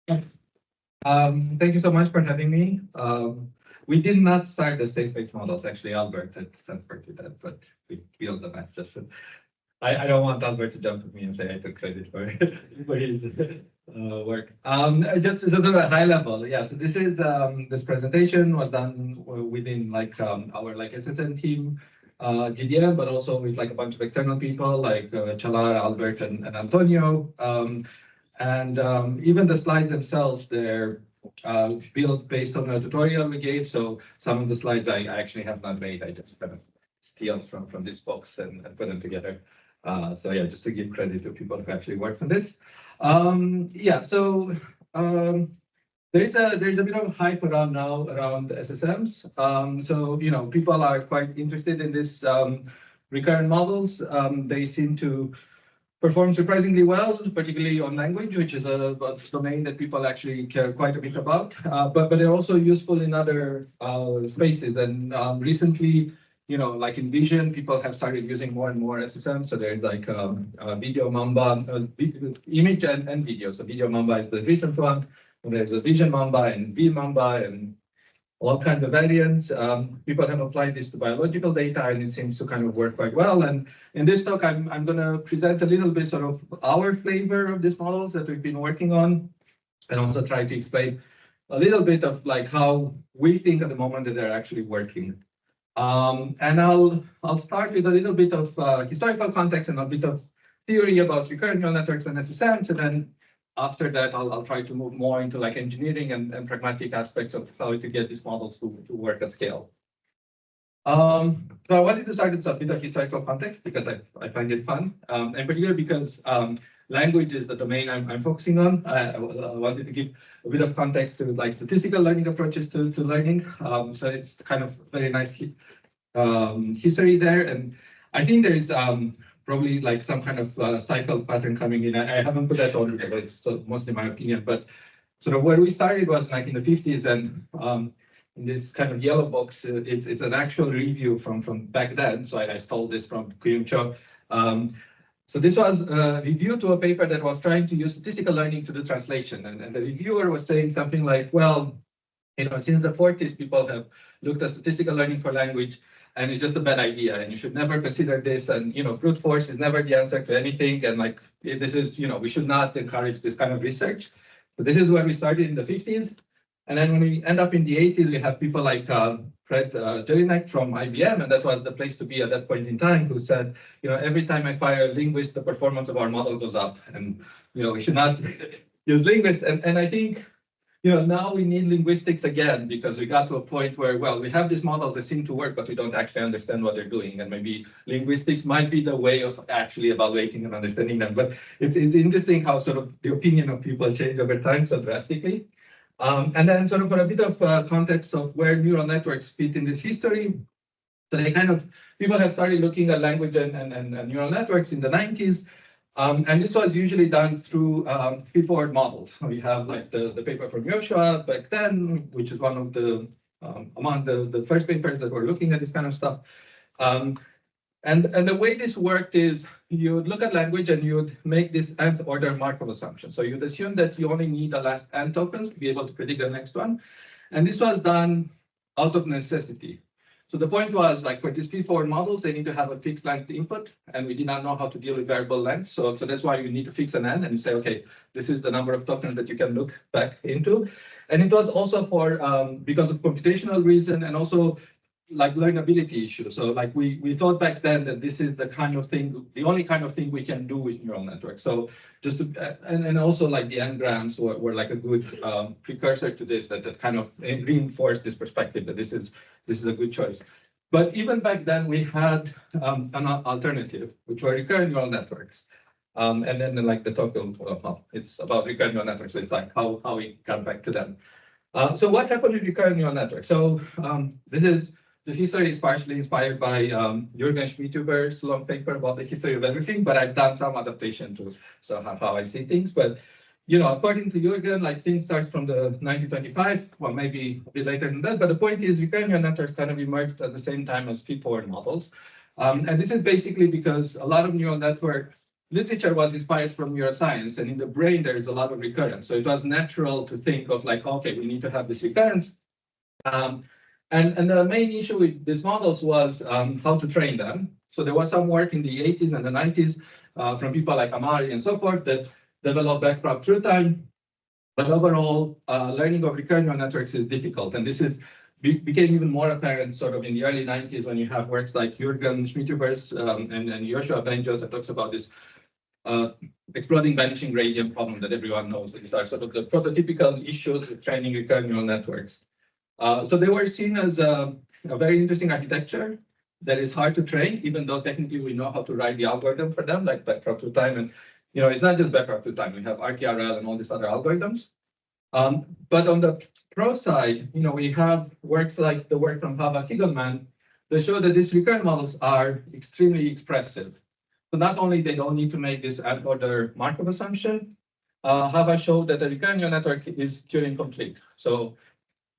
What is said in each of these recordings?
Thank you so much for having me. We did not start the state-based models. Actually, Albert at Stanford did that, but we built the math. Just I don't want Albert to jump at me and say I took credit for for his work. Just sort of a high level, yeah. So this is this presentation was done within like our like SSM team, GDM, but also with like a bunch of external people like Chalar, Albert, and Antonio. Even the slides themselves, they're built based on a tutorial we gave. So some of the slides I actually have not made. I just kind of steal from this box and put them together. So yeah, just to give credit to people who actually worked on this. Yeah, so there's a bit of hype around now around SSMs. So you know, people are quite interested in this recurrent models. They seem to perform surprisingly well, particularly on language, which is a domain that people actually care quite a bit about. But they're also useful in other spaces. And recently, you know, like in vision, people have started using more and more SSM. So there's like video Mamba, image and video. So video Mamba is the recent one. And there's this vision Mamba and V Mamba and all kinds of variants. People have applied this to biological data, and it seems to kind of work quite well. And in this talk, I'm going to present a little bit sort of our flavor of these models that we've been working on, and also try to explain a little bit of like how we think at the moment that they're actually working. And I'll start with a little bit of historical context and a bit of theory about recurrent neural networks and SSMs, and then after that, I'll try to move more into like engineering and pragmatic aspects of how to get these models to work at scale. So I wanted to start with a bit of historical context because I find it fun, and particularly because language is the domain I'm focusing on. I wanted to give a bit of context to like statistical learning approaches to learning. So it's kind of very nice history there, and I think there is probably like some kind of cycle pattern coming in. I haven't put that on, but it's mostly my opinion. But sort of where we started was like in the 50s, and in this kind of yellow box, it's an actual review from back then. So I stole this from Kuyung Cho. So this was a review to a paper that was trying to use statistical learning to do translation, and the reviewer was saying something like, well, you know, since the 40s, people have looked at statistical learning for language, and it's just a bad idea, and you should never consider this, and you know, brute force is never the answer to anything, and like this is, you know, we should not encourage this kind of research. So this is where we started in the 50s, and then when we end up in the 80s, we have people like Fred Jelinek from IBM, and that was the place to be at that point in time, who said, you know, every time I fire a linguist, the performance of our model goes up, and you know, we should not use linguists, and I think, you know, now we need linguistics again, because we got to a point where, well, we have these models that seem to work, but we don't actually understand what they're doing. And maybe linguistics might be the way of actually evaluating and understanding them. But it's interesting how sort of the opinion of people change over time so drastically. And then sort of for a bit of context of where neural networks fit in this history. So they kind of, people have started looking at language and neural networks in the 90s. And this was usually done through feed-forward models. We have like the paper from Joshua back then, which is one of the among the first papers that were looking at this kind of stuff. And the way this worked is you would look at language and you would make this nth order Markov assumption. So you'd assume that you only need the last n tokens to be able to predict the next one. And this was done out of necessity. So the point was, like, for these feed-forward models, they need to have a fixed length input, and we did not know how to deal with variable length. So that's why you need to fix an n, and you say, okay, this is the number of tokens that you can look back into. And it was also for because of computational reason and also like learnability issues. So like we thought back then that this is the kind of thing, the only kind of thing we can do with neural networks. So just to, and also like the n-grams were like a good precursor to this that kind of reinforced this perspective that this is a good choice. But even back then we had an alternative, which were recurrent neural networks. And then like the talk, it's about recurrent neural networks. So it's like how we got back to them. So what happened with recurrent neural networks? So this history is partially inspired by Jürgen Schmidhuber's long paper about the history of everything, but I've done some adaptation to so how I see things. But you know, according to Jürgen, like things start from the 1925, well, maybe a bit later than that. But the point is, recurrent neural networks kind of emerged at the same time as feed-forward models, and this is basically because a lot of neural networks literature was inspired from neuroscience, and in the brain there is a lot of recurrence. So it was natural to think of like, okay, we need to have this recurrence. And the main issue with these models was how to train them. So there was some work in the 80s and the 90s from people like Amari and so forth that developed backprop through time. But overall, learning of recurrent neural networks is difficult. And this became even more apparent sort of in the early 90s when you have works like Jürgen Schmitthuber's and Joshua Benjo that talks about this exploding vanishing gradient problem that everyone knows. These are sort of the prototypical issues with training recurrent neural networks. So they were seen as a very interesting architecture that is hard to train, even though technically we know how to write the algorithm for them, like backprop through time. And it's not just backprop through time. We have RTRL and all these other algorithms. But on the pro side, we have works like the work from Hava Siegelman that show that these recurrent models are extremely expressive. So not only they don't need to make this ad order Markov assumption, Hava showed that the recurrent neural network is Turing complete. So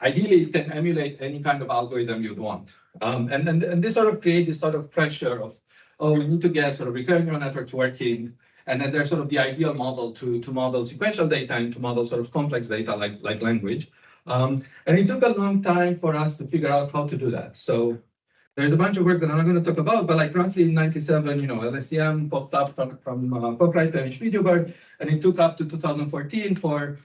ideally, it can emulate any kind of algorithm you'd want. And this sort of creates this sort of pressure of, oh, we need to get sort of recurrent neural networks working. And then there's sort of the ideal model to model sequential data and to model sort of complex data like language. And it took a long time for us to figure out how to do that. So there's a bunch of work that I'm not going to talk about, but like roughly in 97, LSTM popped up from Popriter and Schmitthuber, and it took up to 2014 for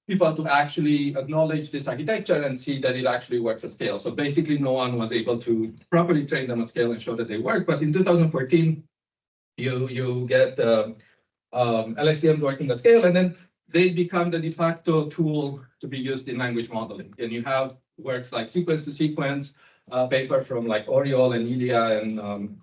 people to actually acknowledge this architecture and see that it actually works at scale. So basically, no one was able to properly train them at scale and show that they work. But in 2014, you get LSTM working at scale, and then they become the de facto tool to be used in language modeling. And you have works like sequence to sequence, paper from like Oriol and Ilya and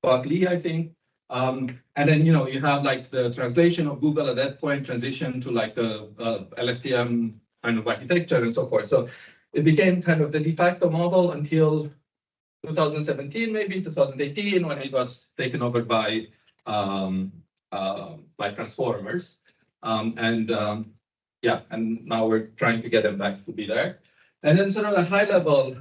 Buck Lee, I think. And then, you have like the translation of Google at that point, transition to like the LSTM kind of architecture and so forth. So it became kind of the de facto model until 2017, maybe 2018, when it was taken over by transformers. And now we're trying to get them back to be there. And then sort of a high level,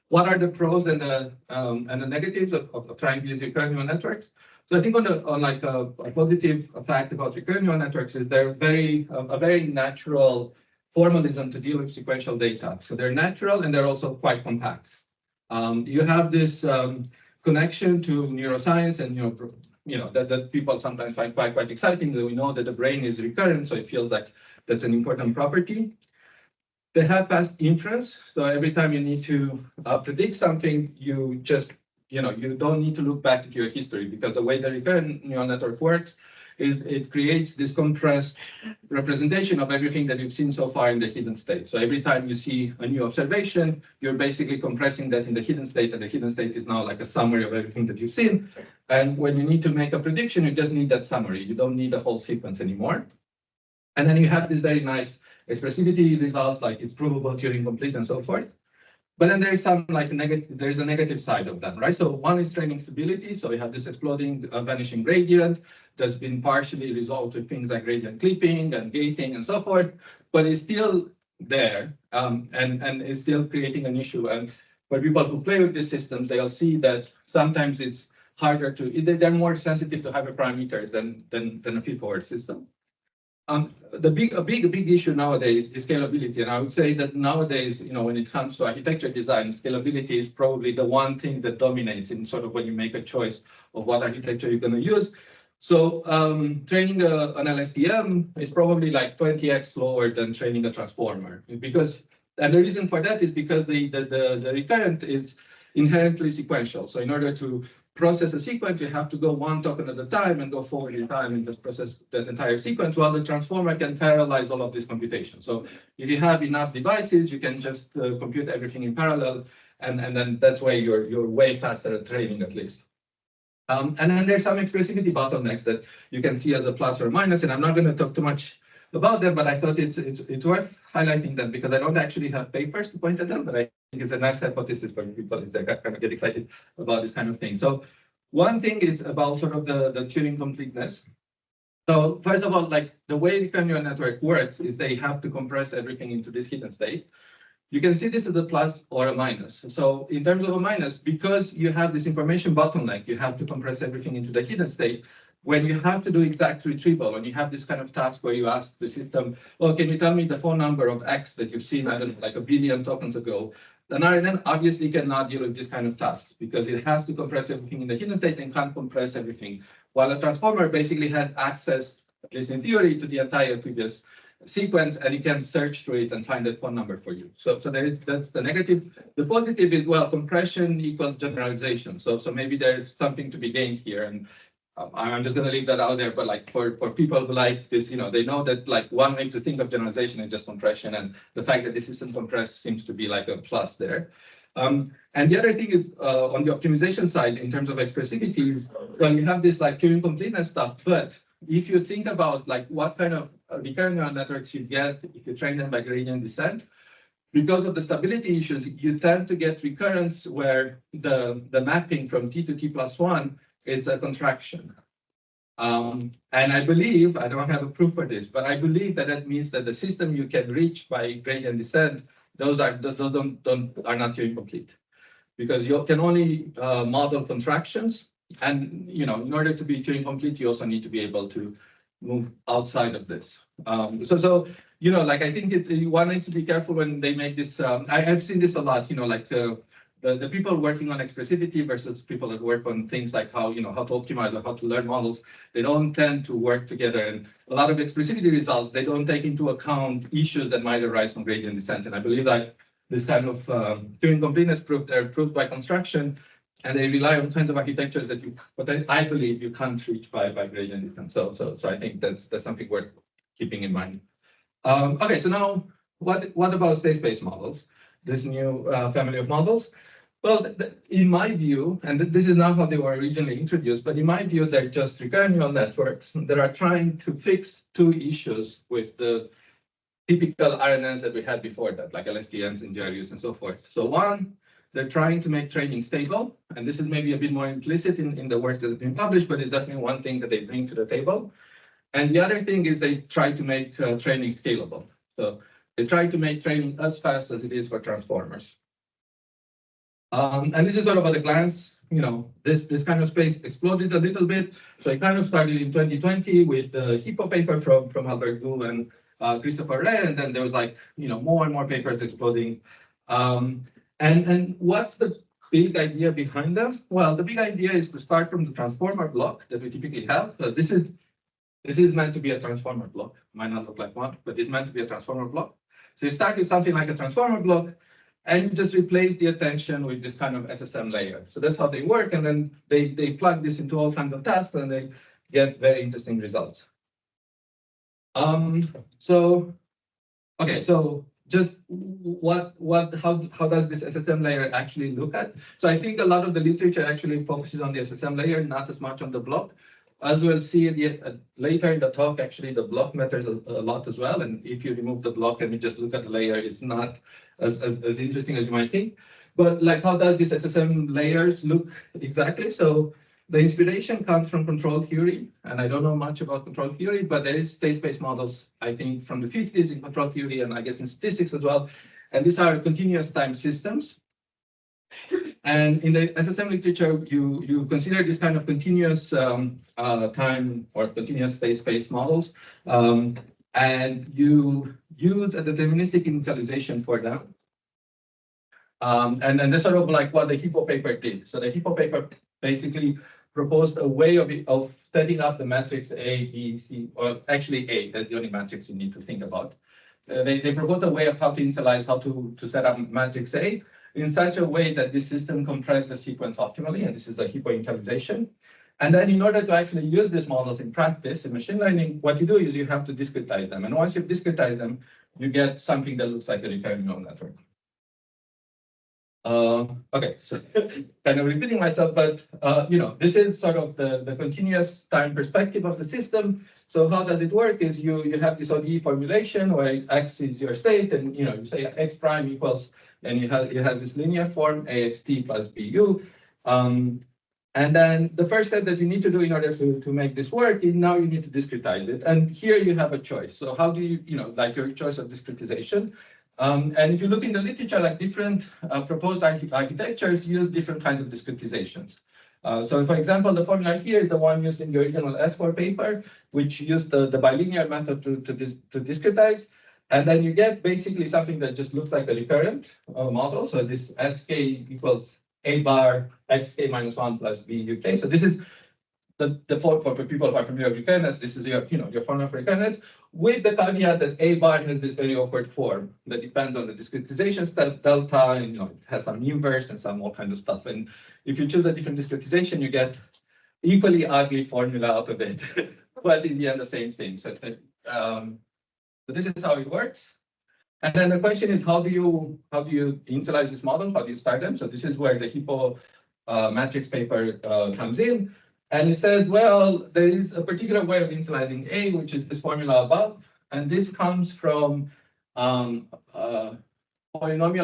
what are the pros and the negatives of trying to use recurrent neural networks? So I think on a positive fact about recurrent neural networks is they're a very natural formalism to deal with sequential data. So they're natural and they're also quite compact. You have this connection to neuroscience, and that people sometimes find quite exciting. That we know that the brain is recurrent, so it feels like that's an important property. They have fast inference, so every time you need to predict something, you just you don't need to look back at your history, because the way the recurrent neural network works is it creates this compressed representation of everything that you've seen so far in the hidden state. So every time you see a new observation, you're basically compressing that in the hidden state, and the hidden state is now like a summary of everything that you've seen. And when you need to make a prediction, you just need that summary. You don't need the whole sequence anymore. And then you have this very nice expressivity results, like it's provable, Turing complete, and so forth. But then there's some there's a negative side of that, right? So one is training stability. So we have this exploding vanishing gradient that's been partially resolved with things like gradient clipping and gating and so forth, but it's still there and is still creating an issue. And for people who play with this system, they'll see that sometimes it's harder they're more sensitive to hyperparameters than a feed-forward system. A big issue nowadays is scalability, and I would say that nowadays, when it comes to architecture design, scalability is probably the one thing that dominates in sort of when you make a choice of what architecture you're going to use. So training an LSTM is probably like 20x slower than training a transformer, and the reason for that is because the recurrent is inherently sequential. So in order to process a sequence, you have to go one token at a time and go forward in time and just process that entire sequence, while the transformer can parallelize all of this computation. So if you have enough devices, you can just compute everything in parallel, and then that's why you're way faster at training, at least. And then there's some expressivity bottlenecks that you can see as a plus or minus, and I'm not going to talk too much about them, but I thought it's worth highlighting them because I don't actually have papers to point at them, but I think it's a nice hypothesis for people if they kind of get excited about this kind of thing. So one thing is about sort of the Turing completeness. So first of all, like the way recurrent neural network works is they have to compress everything into this hidden state. You can see this as a plus or a minus. So in terms of a minus, because you have this information bottleneck, you have to compress everything into the hidden state. when you have to do exact retrieval, when you have this kind of task where you ask the system, well, can you tell me the phone number of X that you've seen, I don't know, like a billion tokens ago? An RNN obviously cannot deal with this kind of tasks because it has to compress everything in the hidden state and can't compress everything. While a transformer basically has access, at least in theory, to the entire previous sequence, and you can search through it and find that phone number for you. So that's the negative. The positive is, well, compression equals generalization. So maybe there's something to be gained here. And I'm just going to leave that out there. But like for people who like this, they know that like one way to think of generalization is just compression. And the fact that this isn't compressed seems to be like a plus there. And the other thing is on the optimization side, in terms of expressivity, well, you have this like Turing completeness stuff. But if you think about like what kind of recurrent neural networks you get if you train them by gradient descent, because of the stability issues, you tend to get recurrence where the mapping from t to t+1, it's a contraction. And I believe, I don't have a proof for this, but I believe that means that the system you can reach by gradient descent, those are not Turing complete, because you can only model contractions. And in order to be Turing complete, you also need to be able to move outside of this. Like I think one needs to be careful when they make this. I've seen this a lot. Like the people working on expressivity versus people that work on things like how to optimize or how to learn models. They don't tend to work together, and a lot of expressivity results they don't take into account issues that might arise from gradient descent. And I believe that this kind of Turing completeness proof they're proved by construction. And they rely on kinds of architectures that I believe you can't reach by gradient descent. So I think that's something worth keeping in mind. Okay, so now what about state-space models? This new family of models? Well, in my view, and this is not how they were originally introduced, but in my view, they're just recurrent neural networks that are trying to fix two issues with the typical RNNs that we had before that, like LSTMs and GRUs and so forth. So one, they're trying to make training stable, and this is maybe a bit more implicit in the works that have been published, but it's definitely one thing that they bring to the table. And the other thing is they try to make training scalable. So they try to make training as fast as it is for transformers. And this is sort of at a glance, this kind of space exploded a little bit. So it kind of started in 2020 with the HIPPO paper from Albert Gu and Christopher Wren, and then there was like, more and more papers exploding. And what's the big idea behind them? Well, the big idea is to start from the transformer block that we typically have. So this is meant to be a transformer block. Might not look like one, but it's meant to be a transformer block. So you start with something like a transformer block, and you just replace the attention with this kind of SSM layer. So that's how they work, and then they plug this into all kinds of tasks, and they get very interesting results. So just how does this SSM layer actually look at? So I think a lot of the literature actually focuses on the SSM layer, not as much on the block. As we'll see later in the talk, actually the block matters a lot as well. And if you remove the block and you just look at the layer, it's not as interesting as you might think. But like, how does this SSM layers look exactly? So the inspiration comes from control theory, and I don't know much about control theory, but there is state-space models, I think, from the 50s in control theory, and I guess in statistics as well. And these are continuous time systems. And in the SSM literature, you consider this kind of continuous time or continuous state-space models, and you use a deterministic initialization for them. And that's sort of like what the HIPPO paper did. So the HIPPO paper basically proposed a way of setting up the matrix A, B, C, or actually A, that's the only matrix you need to think about. They proposed a way of how to initialize, how to set up matrix A in such a way that this system compresses the sequence optimally, and this is the HIPPO initialization. And then in order to actually use these models in practice, in machine learning, what you do is you have to discretize them. And once you've discretized them, you get something that looks like a recurrent neural network. Okay, so kind of repeating myself, but this is sort of the continuous time perspective of the system. So how does it work is you have this ODE formulation where X is your state, and you say X prime equals, and it has this linear form AXT plus BU. And then the first step that you need to do in order to make this work is now you need to discretize it. And here you have a choice. So how do you, like your choice of discretization? And if you look in the literature, like different proposed architectures use different kinds of discretizations. So for example, the formula here is the one used in the original S4 paper, which used the bilinear method to discretize. And then you get basically something that just looks like a recurrent model. So this sk equals a bar xk minus 1 plus b uk. So this is the for people who are familiar with recurrence, this is your formula for recurrence, with the caveat that a bar has this very awkward form that depends on the discretization step delta, and it has some inverse and some all kinds of stuff. And if you choose a different discretization, you get equally ugly formula out of it, but in the end the same thing. So this is how it works. And then the question is, how do you initialize this model? How do you start them? So this is where the Hippo matrix paper comes in. And it says, well, there is a particular way of initializing A, which is this formula above. And this comes from polynomial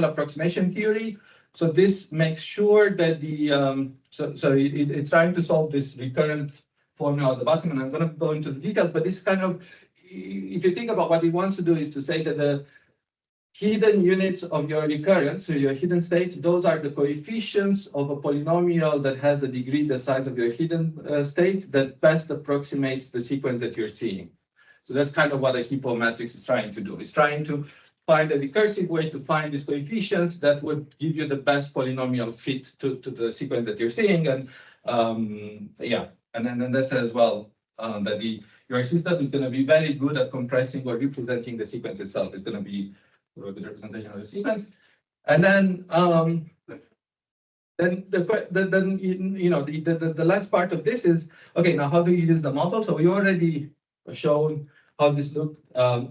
approximation theory. So this makes sure that it's trying to solve this recurrent formula at the bottom. And I'm going to go into the details, but this kind of, if you think about what it wants to do, is to say that the hidden units of your recurrence, so your hidden state, those are the coefficients of a polynomial that has a degree the size of your hidden state that best approximates the sequence that you're seeing. So that's kind of what a Hippo matrix is trying to do. It's trying to find a recursive way to find these coefficients that would give you the best polynomial fit to the sequence that you're seeing. And and then that says, well, that your system is going to be very good at compressing or representing the sequence itself. It's going to be the representation of the sequence, and then the last part of this is, okay, now how do you use the model? So we already shown how this looked.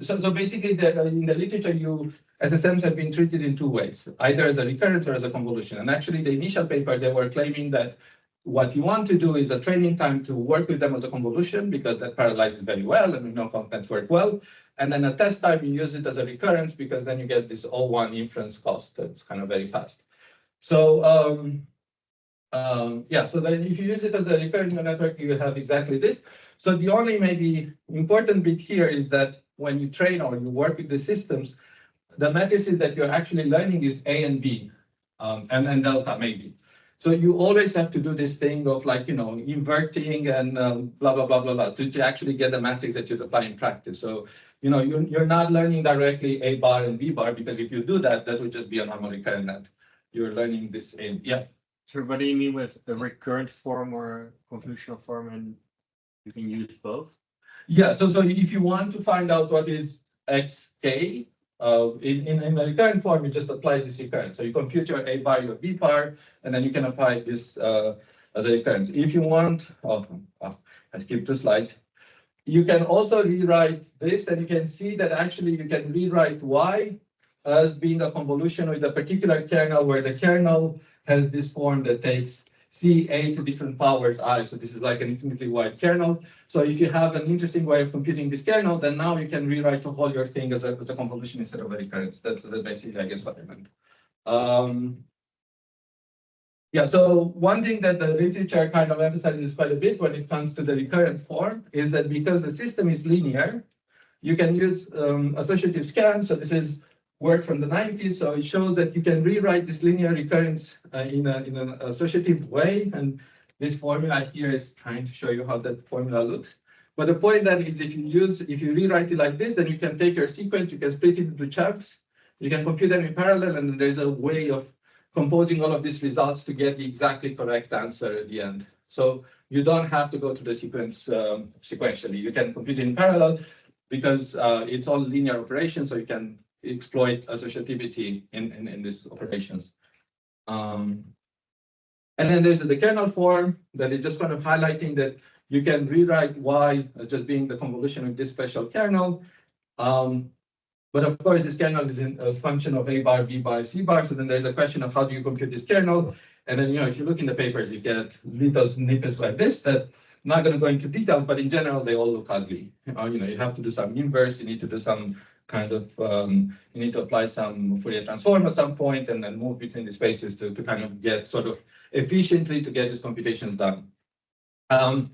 So basically, in the literature, SSMs have been treated in two ways, either as a recurrence or as a convolution. And actually, the initial paper, they were claiming that what you want to do is a training time to work with them as a convolution, because that parallelizes very well and we know contents work well. And then a test time, you use it as a recurrence, because then you get this O1 inference cost that's kind of very fast. So so then if you use it as a recurrent neural network, you have exactly this. So the only maybe important bit here is that when you train or you work with the systems, the matrices that you're actually learning is A and B, and delta maybe. So you always have to do this thing of inverting and blah, blah, blah, blah, blah, to actually get the matrix that you apply in practice. So, you're not learning directly A bar and B bar, because if you do that, that would just be a normal recurrent net. You're learning this in, So what do you mean with a recurrent form or convolutional form, and you can use both? Yeah, so if you want to find out what is xk, in the recurrent form, you just apply this recurrence. So you compute your A bar, your B bar, and then you can apply this as a recurrence. If you want, I skipped 2 slides. You can also rewrite this, and you can see that actually you can rewrite Y as being a convolution with a particular kernel, where the kernel has this form that takes CA to different powers I. So this is like an infinitely wide kernel. So if you have an interesting way of computing this kernel, then now you can rewrite the whole your thing as a convolution instead of a recurrence. That's basically, I guess, what I meant. So one thing that the literature kind of emphasizes quite a bit when it comes to the recurrent form is that because the system is linear, you can use associative scans. So this is work from the 90s. So it shows that you can rewrite this linear recurrence in an associative way. And this formula here is trying to show you how that formula looks. But the point then is, if you rewrite it like this, then you can take your sequence, you can split it into chunks, you can compute them in parallel, and there's a way of composing all of these results to get the exactly correct answer at the end. So you don't have to go to the sequence sequentially. You can compute it in parallel, because it's all linear operations, so you can exploit associativity in these operations. And then there's the kernel form that is just kind of highlighting that you can rewrite Y as just being the convolution of this special kernel. But of course, this kernel is a function of A bar, B bar, C bar. So then there's a question of how do you compute this kernel? And then, if you look in the papers, you get little snippets like this that I'm not going to go into detail, but in general, they all look ugly. You have to do some inverse. You need to do some kind of, you need to apply some Fourier transform at some point, and then move between the spaces to kind of get sort of efficiently to get these computations done. At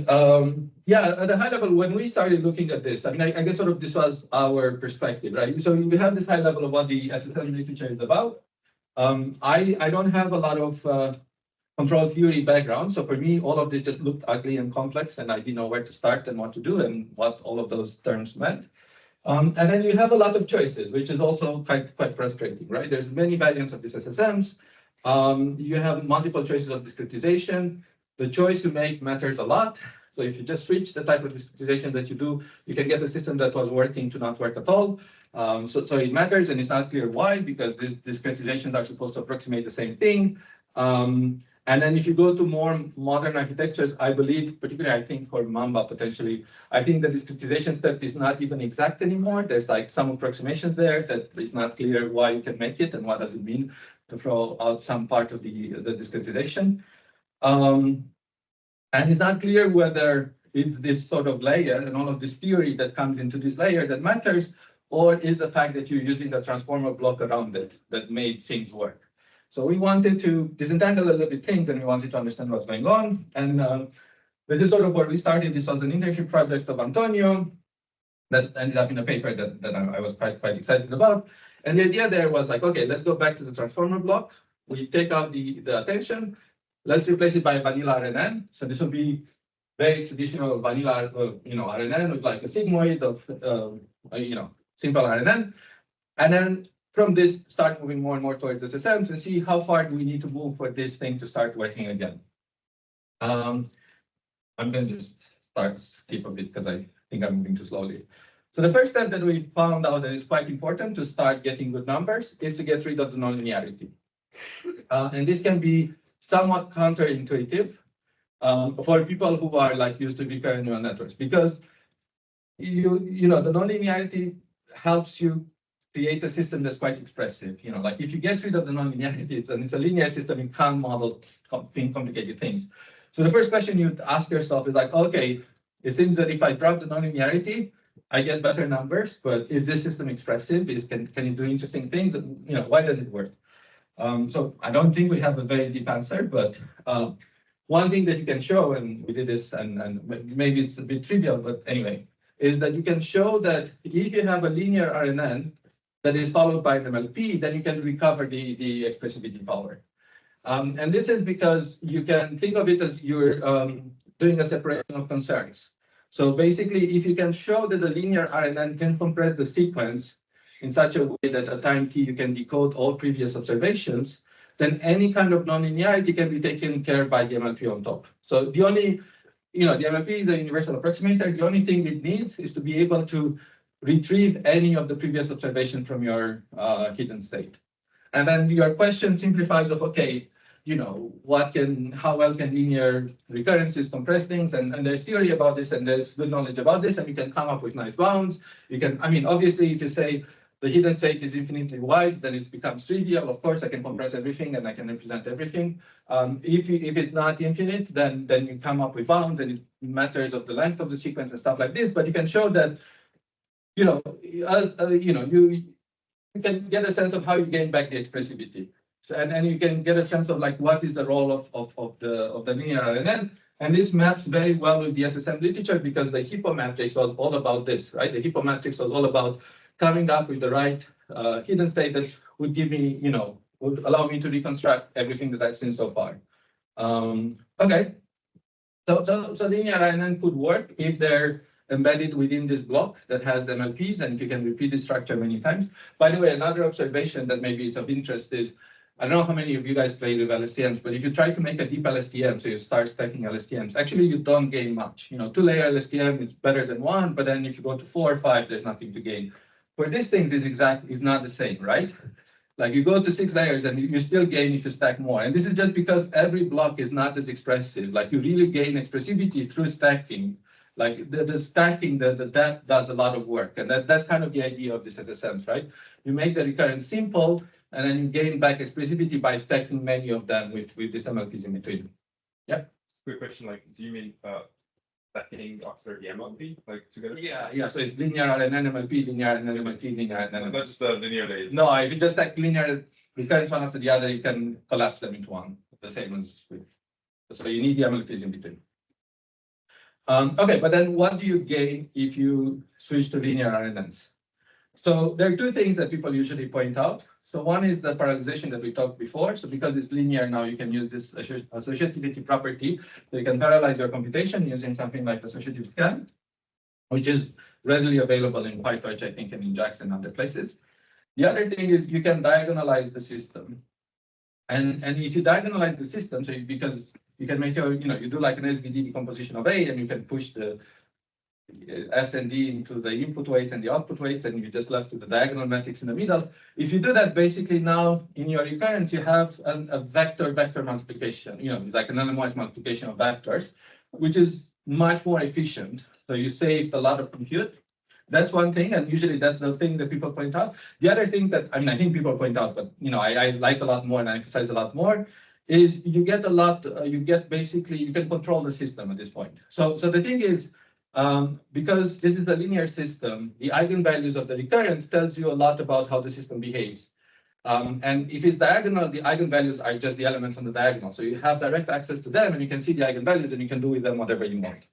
a high level, when we started looking at this, I mean, I guess sort of this was our perspective, right? So we have this high level of what the SSM literature is about. I don't have a lot of control theory background. So for me, all of this just looked ugly and complex, and I didn't know where to start and what to do and what all of those terms meant. And then you have a lot of choices, which is also quite frustrating, right? There's many variants of these SSMs. You have multiple choices of discretization. The choice you make matters a lot. So if you just switch the type of discretization that you do, you can get a system that was working to not work at all. So it matters, and it's not clear why, because these discretizations are supposed to approximate the same thing. And then if you go to more modern architectures, I believe, particularly I think for Mamba potentially, I think the discretization step is not even exact anymore. There's like some approximations there that is not clear why you can make it and what does it mean to throw out some part of the discretization. And it's not clear whether it's this sort of layer and all of this theory that comes into this layer that matters, or is the fact that you're using the transformer block around it that made things work. So we wanted to disentangle a little bit things, and we wanted to understand what's going on. And this is sort of where we started. This was an internship project of Antonio that ended up in a paper that I was quite excited about. And the idea there was like, okay, let's go back to the transformer block. We take out the attention. Let's replace it by a vanilla RNN. So this will be very traditional vanilla, RNN with like a sigmoid of, simple RNN. And then from this, start moving more and more towards SSMs and see how far do we need to move for this thing to start working again. I'm going to just skip a bit because I think I'm moving too slowly. So the first step that we found out that is quite important to start getting good numbers is to get rid of the nonlinearity. And this can be somewhat counterintuitive for people who are like used to recurrent neural networks, because the nonlinearity helps you create a system that's quite expressive. Like if you get rid of the nonlinearity and it's a linear system, you can't model complicated things. So the first question you'd ask yourself is like, okay, it seems that if I drop the nonlinearity, I get better numbers, but is this system expressive? Can it do interesting things? Why does it work? So I don't think we have a very deep answer, but one thing that you can show, and we did this, and maybe it's a bit trivial, but anyway, is that you can show that if you have a linear RNN that is followed by an MLP, then you can recover the expressivity power. And this is because you can think of it as you're doing a separation of concerns. So basically, if you can show that the linear RNN can compress the sequence in such a way that at time t you can decode all previous observations, then any kind of nonlinearity can be taken care by the MLP on top. So the only, the MLP is a universal approximator. The only thing it needs is to be able to retrieve any of the previous observation from your hidden state. And then your question simplifies of, okay, how well can linear recurrences compress things? And there's theory about this, and there's good knowledge about this, and you can come up with nice bounds. You can, obviously, if you say the hidden state is infinitely wide, then it becomes trivial. Of course, I can compress everything and I can represent everything. If it's not infinite, then you come up with bounds, and it matters of the length of the sequence and stuff like this. But you can show that, you can get a sense of how you gain back the expressivity. So, and you can get a sense of like what is the role of the linear RNN. And this maps very well with the SSM literature, because the Hippo matrix was all about this, right? The Hippo matrix was all about coming up with the right hidden state that would give me, would allow me to reconstruct everything that I've seen so far. Okay. So linear RNN could work if they're embedded within this block that has MLPs, and if you can repeat the structure many times. By the way, another observation that maybe it's of interest is, I don't know how many of you guys played with LSTMs, but if you try to make a deep LSTM, so you start stacking LSTMs, actually you don't gain much. 2-layer LSTM is better than one, but then if you go to 4 or 5, there's nothing to gain. For these things, is not the same, right? Like you go to 6 layers and you still gain if you stack more. And this is just because every block is not as expressive. Like you really gain expressivity through stacking. Like the stacking, the depth does a lot of work. And that's kind of the idea of this SSMs, right? You make the recurrence simple, and then you gain back expressivity by stacking many of them with these MLPs in between. Yeah. Quick question, like, do you mean stacking after the MLP, like together? Yeah. So it's linear RNN MLP, linear RNN MLP, linear RNN. Not just the linear days. No, if you just stack linear recurrence one after the other, you can collapse them into one, the same as with. So you need the MLPs in between. Okay, but then what do you gain if you switch to linear RNNs? So there are two things that people usually point out. So one is the parameterization that we talked before. So because it's linear now, you can use this associativity property. So you can parallelize your computation using something like associative scan, which is readily available in PyTorch, I think, and in JAX and other places. The other thing is you can diagonalize the system. And if you diagonalize the system, so because you can make your, you do like an SVD decomposition of A, and you can push the S and D into the input weights and the output weights, and you just left with the diagonal matrix in the middle. If you do that, basically now in your recurrence, you have a vector multiplication, it's like an anonymized multiplication of vectors, which is much more efficient. So you saved a lot of compute. That's one thing, and usually that's the thing that people point out. The other thing that, I think people point out, but I like a lot more and I emphasize a lot more, is you get a lot, you can control the system at this point. So the thing is, because this is a linear system, the eigenvalues of the recurrence tells you a lot about how the system behaves. And if it's diagonal, the eigenvalues are just the elements on the diagonal. So you have direct access to them, and you can see the eigenvalues, and you can do with them whatever you want.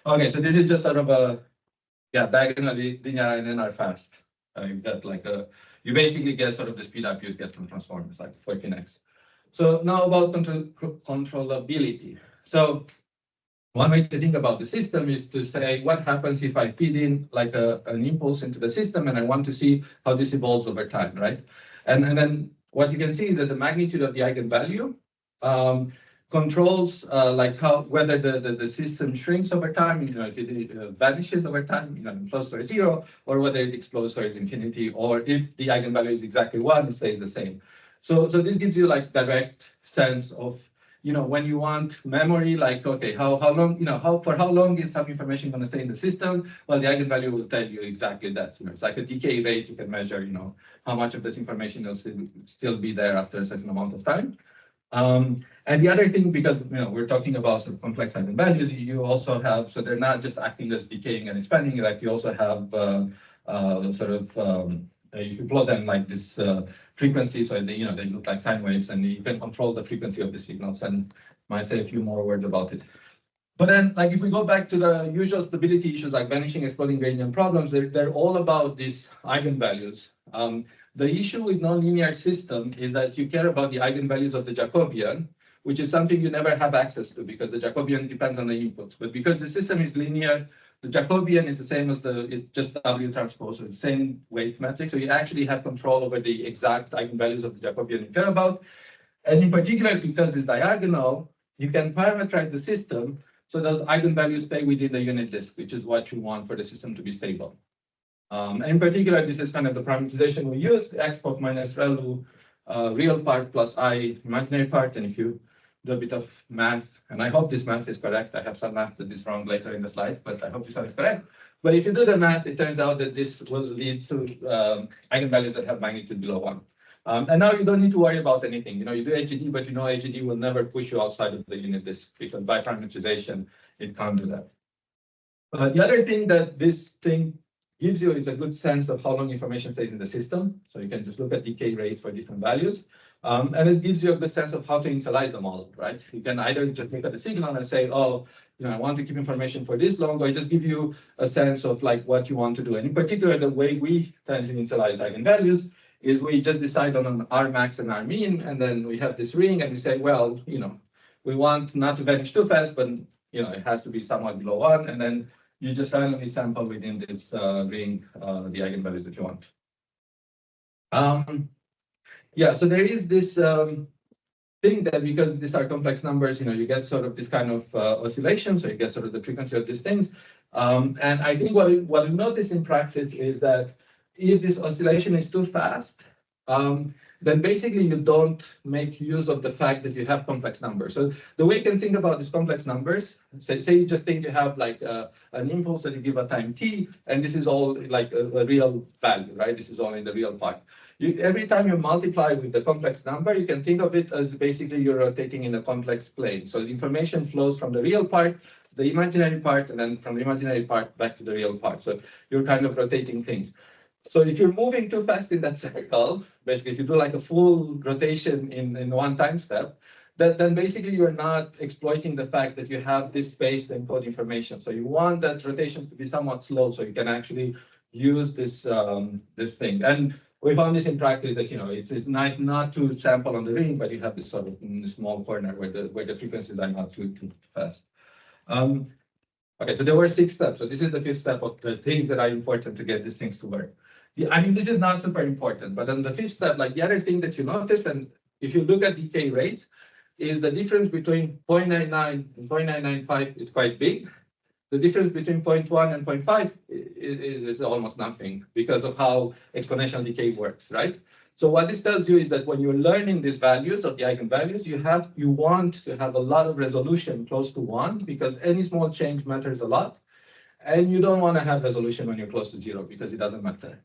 Okay, so this is just sort of a, diagonally linear and then are fast. You get you basically get sort of the speed up you get from transformers, like 14x. So now about controllability. So one way to think about the system is to say, what happens if I feed in like an impulse into the system and I want to see how this evolves over time, right? And then what you can see is that the magnitude of the eigenvalue controls whether the system shrinks over time, if it vanishes over time, close to zero, or whether it explodes towards infinity, or if the eigenvalue is exactly 1, it stays the same. So this gives you like direct sense of when you want memory, like, okay, how long, for how long is some information going to stay in the system? Well, the eigenvalue will tell you exactly that. It's like a decay rate. You can measure, how much of that information will still be there after a certain amount of time. And the other thing, because we're talking about sort of complex eigenvalues, you also have, so they're not just acting as decaying and expanding, like you also have if you plot them like this frequency, so they look like sine waves, and you can control the frequency of the signals, and might say a few more words about it. But then, like, if we go back to the usual stability issues like vanishing, exploding gradient problems, they're all about these eigenvalues. The issue with nonlinear system is that you care about the eigenvalues of the Jacobian, which is something you never have access to because the Jacobian depends on the inputs. But because the system is linear, the Jacobian is the same as it's just W transpose, so the same weight metric. So you actually have control over the exact eigenvalues of the Jacobian you care about. And in particular, because it's diagonal, you can parametrize the system so those eigenvalues stay within the unit disk, which is what you want for the system to be stable. And in particular, this is kind of the parameterization we use, x of minus ReLU real part plus I imaginary part. And if you do a bit of math, and I hope this math is correct. I have some math that is wrong later in the slides, but I hope this one is correct. But if you do the math, it turns out that this will lead to eigenvalues that have magnitude below 1. And now you don't need to worry about anything. You do HGD, but HGD will never push you outside of the unit disk because by parameterization, it can't do that. The other thing that this thing gives you is a good sense of how long information stays in the system. So you can just look at decay rates for different values. And it gives you a good sense of how to initialize the model, right? You can either just look at the signal and say, oh, I want to keep information for this long, or just give you a sense of like what you want to do. And in particular, the way we tend to initialize eigenvalues is we just decide on an R max and R min, and then we have this ring, and we say, well, we want not to vanish too fast, but it has to be somewhat below 1, and then you just randomly sample within this ring the eigenvalues that you want. So there is this thing that because these are complex numbers, you get sort of this kind of oscillation, so you get sort of the frequency of these things. And I think what we notice in practice is that if this oscillation is too fast, then basically you don't make use of the fact that you have complex numbers. So the way you can think about these complex numbers, say you just think you have like an impulse that you give a time t, and this is all like a real value, right? This is all in the real part. Every time you multiply with the complex number, you can think of it as basically you're rotating in a complex plane. So the information flows from the real part, the imaginary part, and then from the imaginary part back to the real part. So you're kind of rotating things. So if you're moving too fast in that circle, basically if you do like a full rotation in one time step, then basically you're not exploiting the fact that you have this space to encode information. So you want that rotations to be somewhat slow so you can actually use this this thing. And we found this in practice that, it's nice not to sample on the ring, but you have this sort of small corner where the frequencies are not too fast. Okay, so there were 6 steps. So this is the 5th step of the things that are important to get these things to work. I mean, this is not super important, but on the 5th step, like the other thing that you noticed, and if you look at decay rates, is the difference between 0.99 and 0.995 is quite big. The difference between 0.1 and 0.5 is almost nothing because of how exponential decay works, right? So what this tells you is that when you're learning these values of the eigenvalues, you want to have a lot of resolution close to 1 because any small change matters a lot. And you don't want to have resolution when you're close to 0 because it doesn't matter.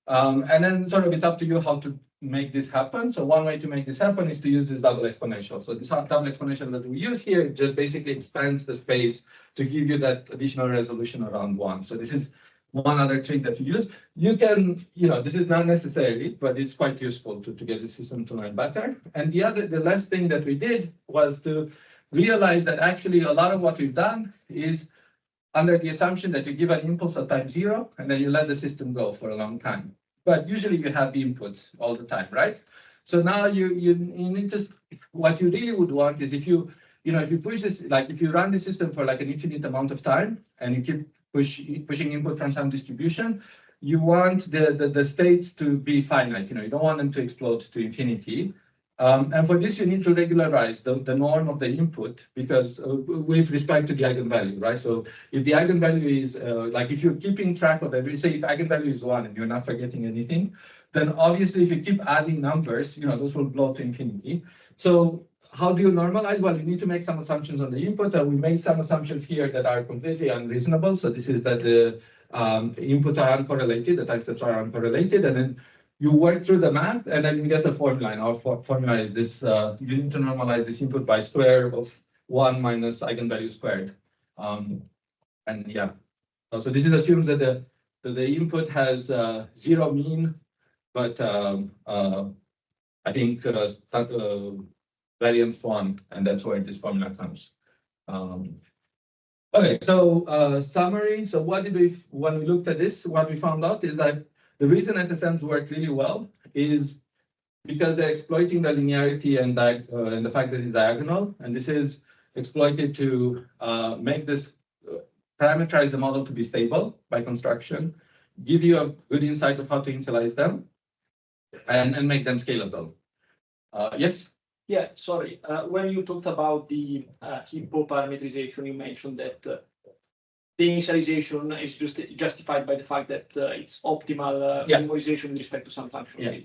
And then sort of it's up to you how to make this happen. So one way to make this happen is to use this double exponential. So this double exponential that we use here just basically expands the space to give you that additional resolution around 1. So this is one other trick that you use. You can, this is not necessarily, but it's quite useful to get the system to learn better. And the last thing that we did was to realize that actually a lot of what we've done is under the assumption that you give an impulse at time 0, and then you let the system go for a long time. But usually you have the inputs all the time, right? So now you need to, what you really would want is if you push this, like if you run the system for like an infinite amount of time, and you keep pushing input from some distribution, you want the states to be finite. You don't want them to explode to infinity. And for this, you need to regularize the norm of the input because with respect to the eigenvalue, right? So if the eigenvalue is like if you're keeping track of every, say if eigenvalue is 1 and you're not forgetting anything, then obviously if you keep adding numbers, those will blow to infinity. So how do you normalize? Well, you need to make some assumptions on the input, and we made some assumptions here that are completely unreasonable. So this is that the inputs are uncorrelated, the time steps are uncorrelated, and then you work through the math, and then you get the formula. And our formula is this: you need to normalize this input by square of 1 minus eigenvalue squared. And yeah, so this assumes that the input has 0 mean, but I think variance 1, and that's where this formula comes. Okay, so summary. So what did we, when we looked at this, what we found out is that the reason SSMs work really well is because they're exploiting the linearity and the fact that it's diagonal, and this is exploited to make this parameterize the model to be stable by construction, give you a good insight of how to initialize them, and make them scalable. Yes? Yeah, sorry. When you talked about the hippo parametrization, you mentioned that the initialization is just justified by the fact that it's optimal memorization with respect to some function. Yeah.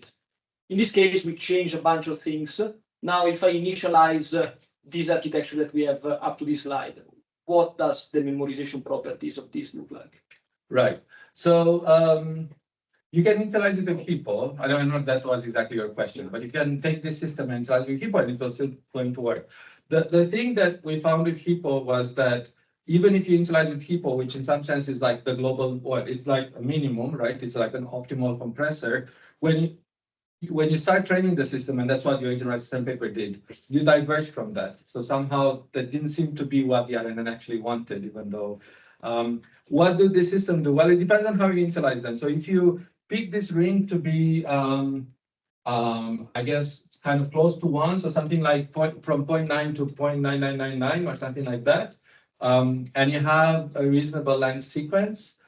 In this case, we change a bunch of things. Now, if I initialize this architecture that we have up to this slide, what does the memorization properties of this look like? Right. So you can initialize it with hippo. I don't know if that was exactly your question, but you can take this system and initialize with hippo, and it was still going to work. The thing that we found with hippo was that even if you initialize with hippo, which in some sense is like the global, well, it's like a minimum, right? It's like an optimal compressor. When you start training the system, and that's what your general system paper did, you diverge from that. So somehow that didn't seem to be what the RNN actually wanted, even though, what do the system do? Well, it depends on how you initialize them. So if you pick this ring to be, I guess, kind of close to 1, so something like from 0.9 to 0.9999 or something like that, and you have a reasonable length sequence,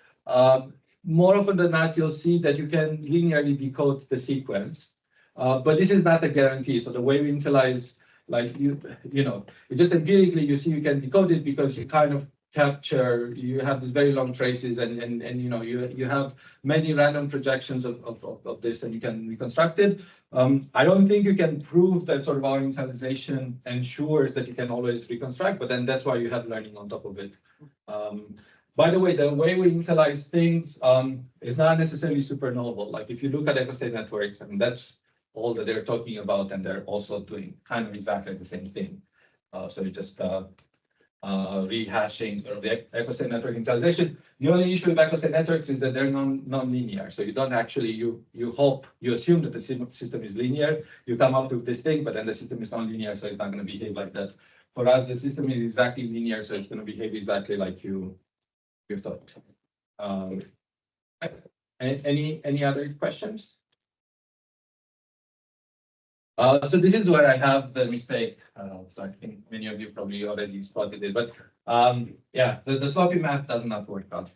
more often than not, you'll see that you can linearly decode the sequence. But this is not a guarantee. So the way we initialize, like it's just empirically, you see you can decode it because you kind of capture, you have these very long traces, and you have many random projections of this, and you can reconstruct it. I don't think you can prove that sort of our initialization ensures that you can always reconstruct, but then that's why you have learning on top of it. By the way we initialize things is not necessarily super novel. Like if you look at ecostate networks, I mean, that's all that they're talking about, and they're also doing kind of exactly the same thing. So you just rehashing sort of the ecostate network initialization. The only issue with ecostate networks is that they're non-linear. So you don't actually, you assume that the system is linear, you come up with this thing, but then the system is non-linear, so it's not going to behave like that. For us, the system is exactly linear, so it's going to behave exactly like you thought. Any other questions? So this is where I have the mistake. So I think many of you probably already spotted it, but yeah, the sloppy math does not work out.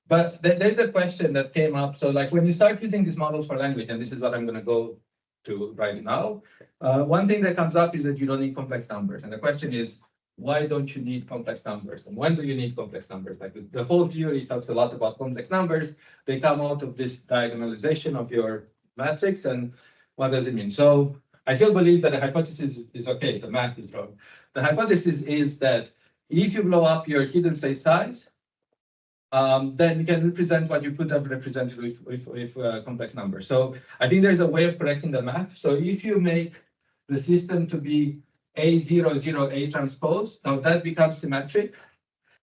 But there's a question that came up. So like when you start using these models for language, and this is what I'm going to go to right now, one thing that comes up is that you don't need complex numbers. And the question is, why don't you need complex numbers? And when do you need complex numbers? Like the whole theory talks a lot about complex numbers. They come out of this diagonalization of your matrix. And what does it mean? So I still believe that the hypothesis is okay. The math is wrong. The hypothesis is that if you blow up your hidden state size, then you can represent what you could have represented with complex numbers. So I think there's a way of correcting the math. So if you make the system to be A00 A transpose, now that becomes symmetric.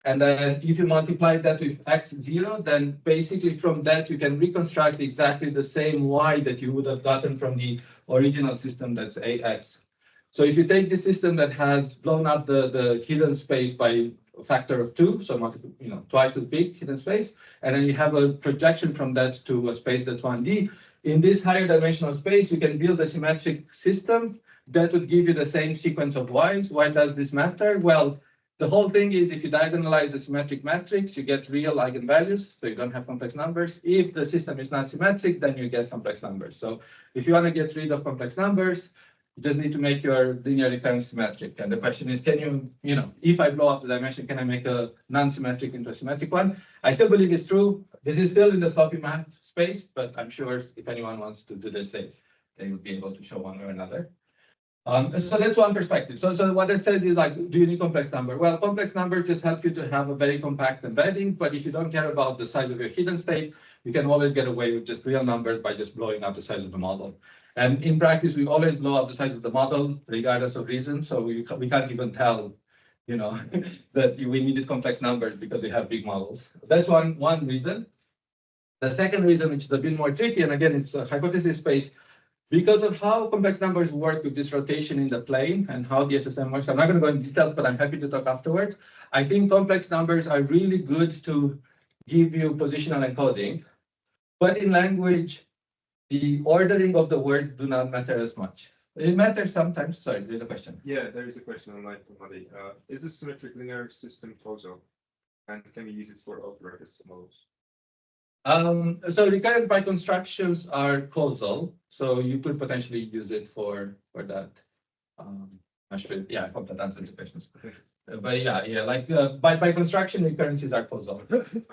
And then if you multiply that with x0, then basically from that you can reconstruct exactly the same y that you would have gotten from the original system that's ax. So if you take the system that has blown up the hidden space by a factor of 2, so twice as big hidden space, and then you have a projection from that to a space that's 1D, in this higher dimensional space, you can build a symmetric system that would give you the same sequence of y's. Why does this matter? Well, the whole thing is if you diagonalize a symmetric matrix, you get real eigenvalues, so you don't have complex numbers. If the system is not symmetric, then you get complex numbers. So if you want to get rid of complex numbers, you just need to make your linear recurrence symmetric. And the question is, can you, if I blow up the dimension, can I make a non-symmetric into a symmetric one? I still believe it's true. This is still in the sloppy math space, but I'm sure if anyone wants to do this, they will be able to show one or another. So that's one perspective. So what it says is like, do you need complex number? Well, complex numbers just help you to have a very compact embedding, but if you don't care about the size of your hidden state, you can always get away with just real numbers by just blowing up the size of the model. And in practice, we always blow up the size of the model, regardless of reason. So we can't even tell, that we needed complex numbers because we have big models. That's one reason. The second reason, which is a bit more tricky, and again, it's a hypothesis space, because of how complex numbers work with this rotation in the plane and how the SSM works. I'm not going to go into details, but I'm happy to talk afterwards. I think complex numbers are really good to give you positional encoding, but in language, the ordering of the words do not matter as much. It matters sometimes. Sorry, there's a question. Yeah, there is a question online from Madi. Is the symmetric linear system causal? And can we use it for autoregressive models? So recurrent by constructions are causal, so you could potentially use it for that. I hope that answers the questions. But yeah, like by construction, recurrences are causal.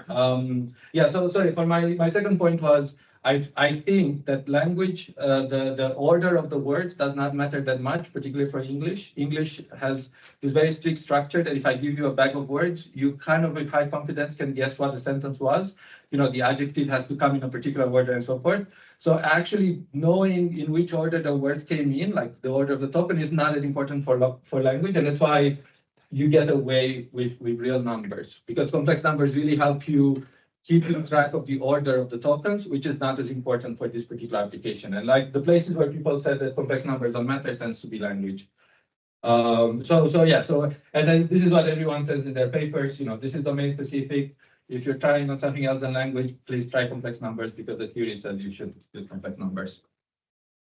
So sorry, for my second point was, I think that language, the order of the words does not matter that much, particularly for English. English has this very strict structure that if I give you a bag of words, you kind of with high confidence can guess what the sentence was. The adjective has to come in a particular order and so forth. So actually knowing in which order the words came in, like the order of the token, is not as important for language. And that's why you get away with real numbers, because complex numbers really help you keeping track of the order of the tokens, which is not as important for this particular application. And like the places where people said that complex numbers don't matter tends to be language. And then this is what everyone says in their papers. This is domain specific. If you're trying on something else than language, please try complex numbers because the theory says you should use complex numbers.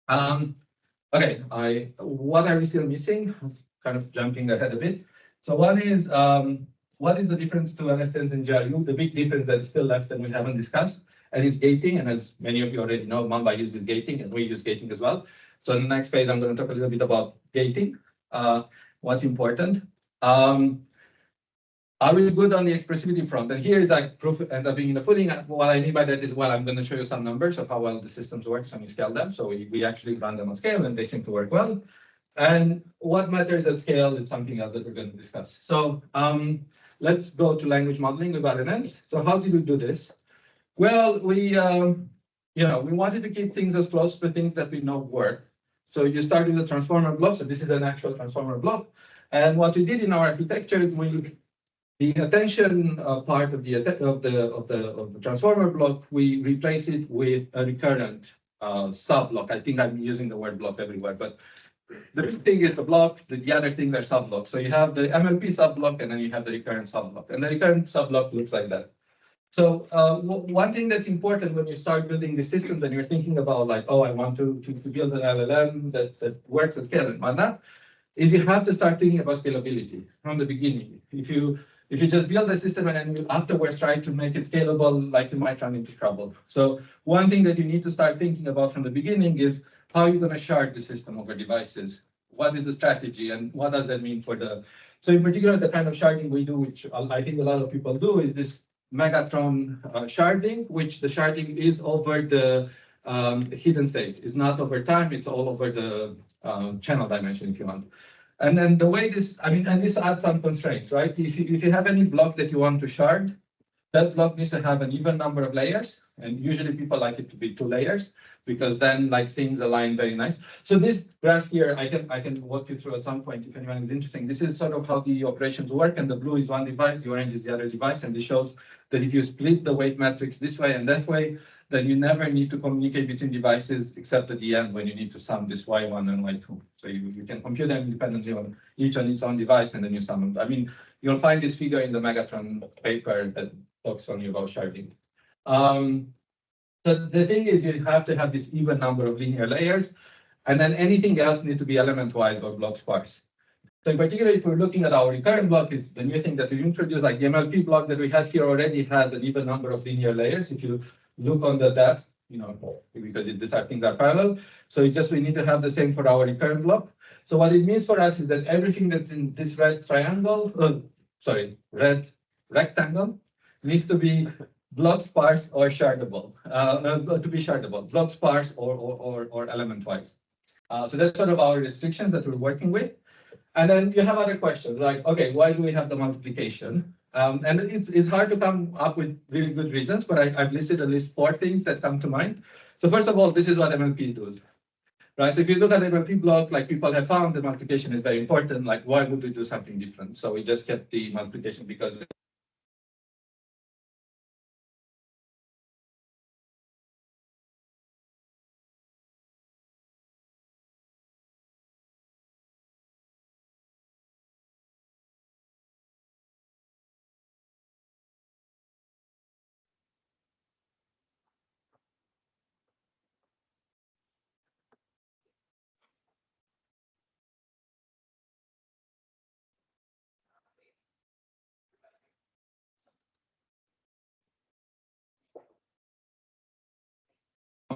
Okay, what are we still missing? Kind of jumping ahead a bit. So one is, what is the difference to LSTMs and GRU? The big difference that's still left and we haven't discussed, and it's gating. And as many of you already know, Mamba uses gating and we use gating as well. So in the next phase, I'm going to talk a little bit about gating, what's important. Are we good on the expressivity front? And here is like proof ends up being in the pudding. What I mean by that is, well, I'm going to show you some numbers of how well the systems work when you scale them. So we actually run them on scale and they seem to work well. And what matters at scale is something else that we're going to discuss. So let's go to language modeling with RNNs. So how did we do this? Well, we wanted to keep things as close to things that we know work. So you start with a transformer block. So this is an actual transformer block. And what we did in our architecture is the attention part of the transformer block, we replace it with a recurrent sub-block. I think I'm using the word block everywhere, but the big thing is the block, the other things are sub-blocks. So you have the MLP sub-block and then you have the recurrent sub-block. And the recurrent sub-block looks like that. So one thing that's important when you start building the system, then you're thinking about like, oh, I want to build an LLM that works at scale and whatnot, is you have to start thinking about scalability from the beginning. If you just build a system and then you afterwards try to make it scalable, like you might run into trouble. So one thing that you need to start thinking about from the beginning is how you're going to shard the system over devices. What is the strategy and what does that mean for the, so in particular, the kind of sharding we do, which I think a lot of people do, is this Megatron sharding, which the sharding is over the hidden state. It's not over time, it's all over the channel dimension, if you want. And then the way this, I mean, and this adds some constraints, right? If you have any block that you want to shard, that block needs to have an even number of layers. And usually people like it to be 2 layers because then like things align very nice. So this graph here, I can walk you through at some point if anyone is interested. This is sort of how the operations work, and the blue is one device, the orange is the other device, and this shows that if you split the weight matrix this way and that way, then you never need to communicate between devices except at the end when you need to sum this Y1 and Y2. So you can compute them independently on each own device, and then you sum them. I mean, you'll find this figure in the Megatron paper that talks only about sharding. So the thing is, you have to have this even number of linear layers, and then anything else needs to be element-wise or block sparse. So in particular, if we're looking at our recurrent block, it's the new thing that we introduced, like the MLP block that we have here already has an even number of linear layers. If you look on the depth, because these things are parallel. So we need to have the same for our recurrent block. So what it means for us is that everything that's in this red rectangle needs to be block sparse or shardable, block sparse or element-wise. So that's sort of our restrictions that we're working with. And then you have other questions like, okay, why do we have the multiplication? And it's hard to come up with really good reasons, but I've listed at least 4 things that come to mind. So first of all, this is what MLP does. Right, so if you look at the MLP block, like people have found the multiplication is very important, like why would we do something different? So we just kept the multiplication because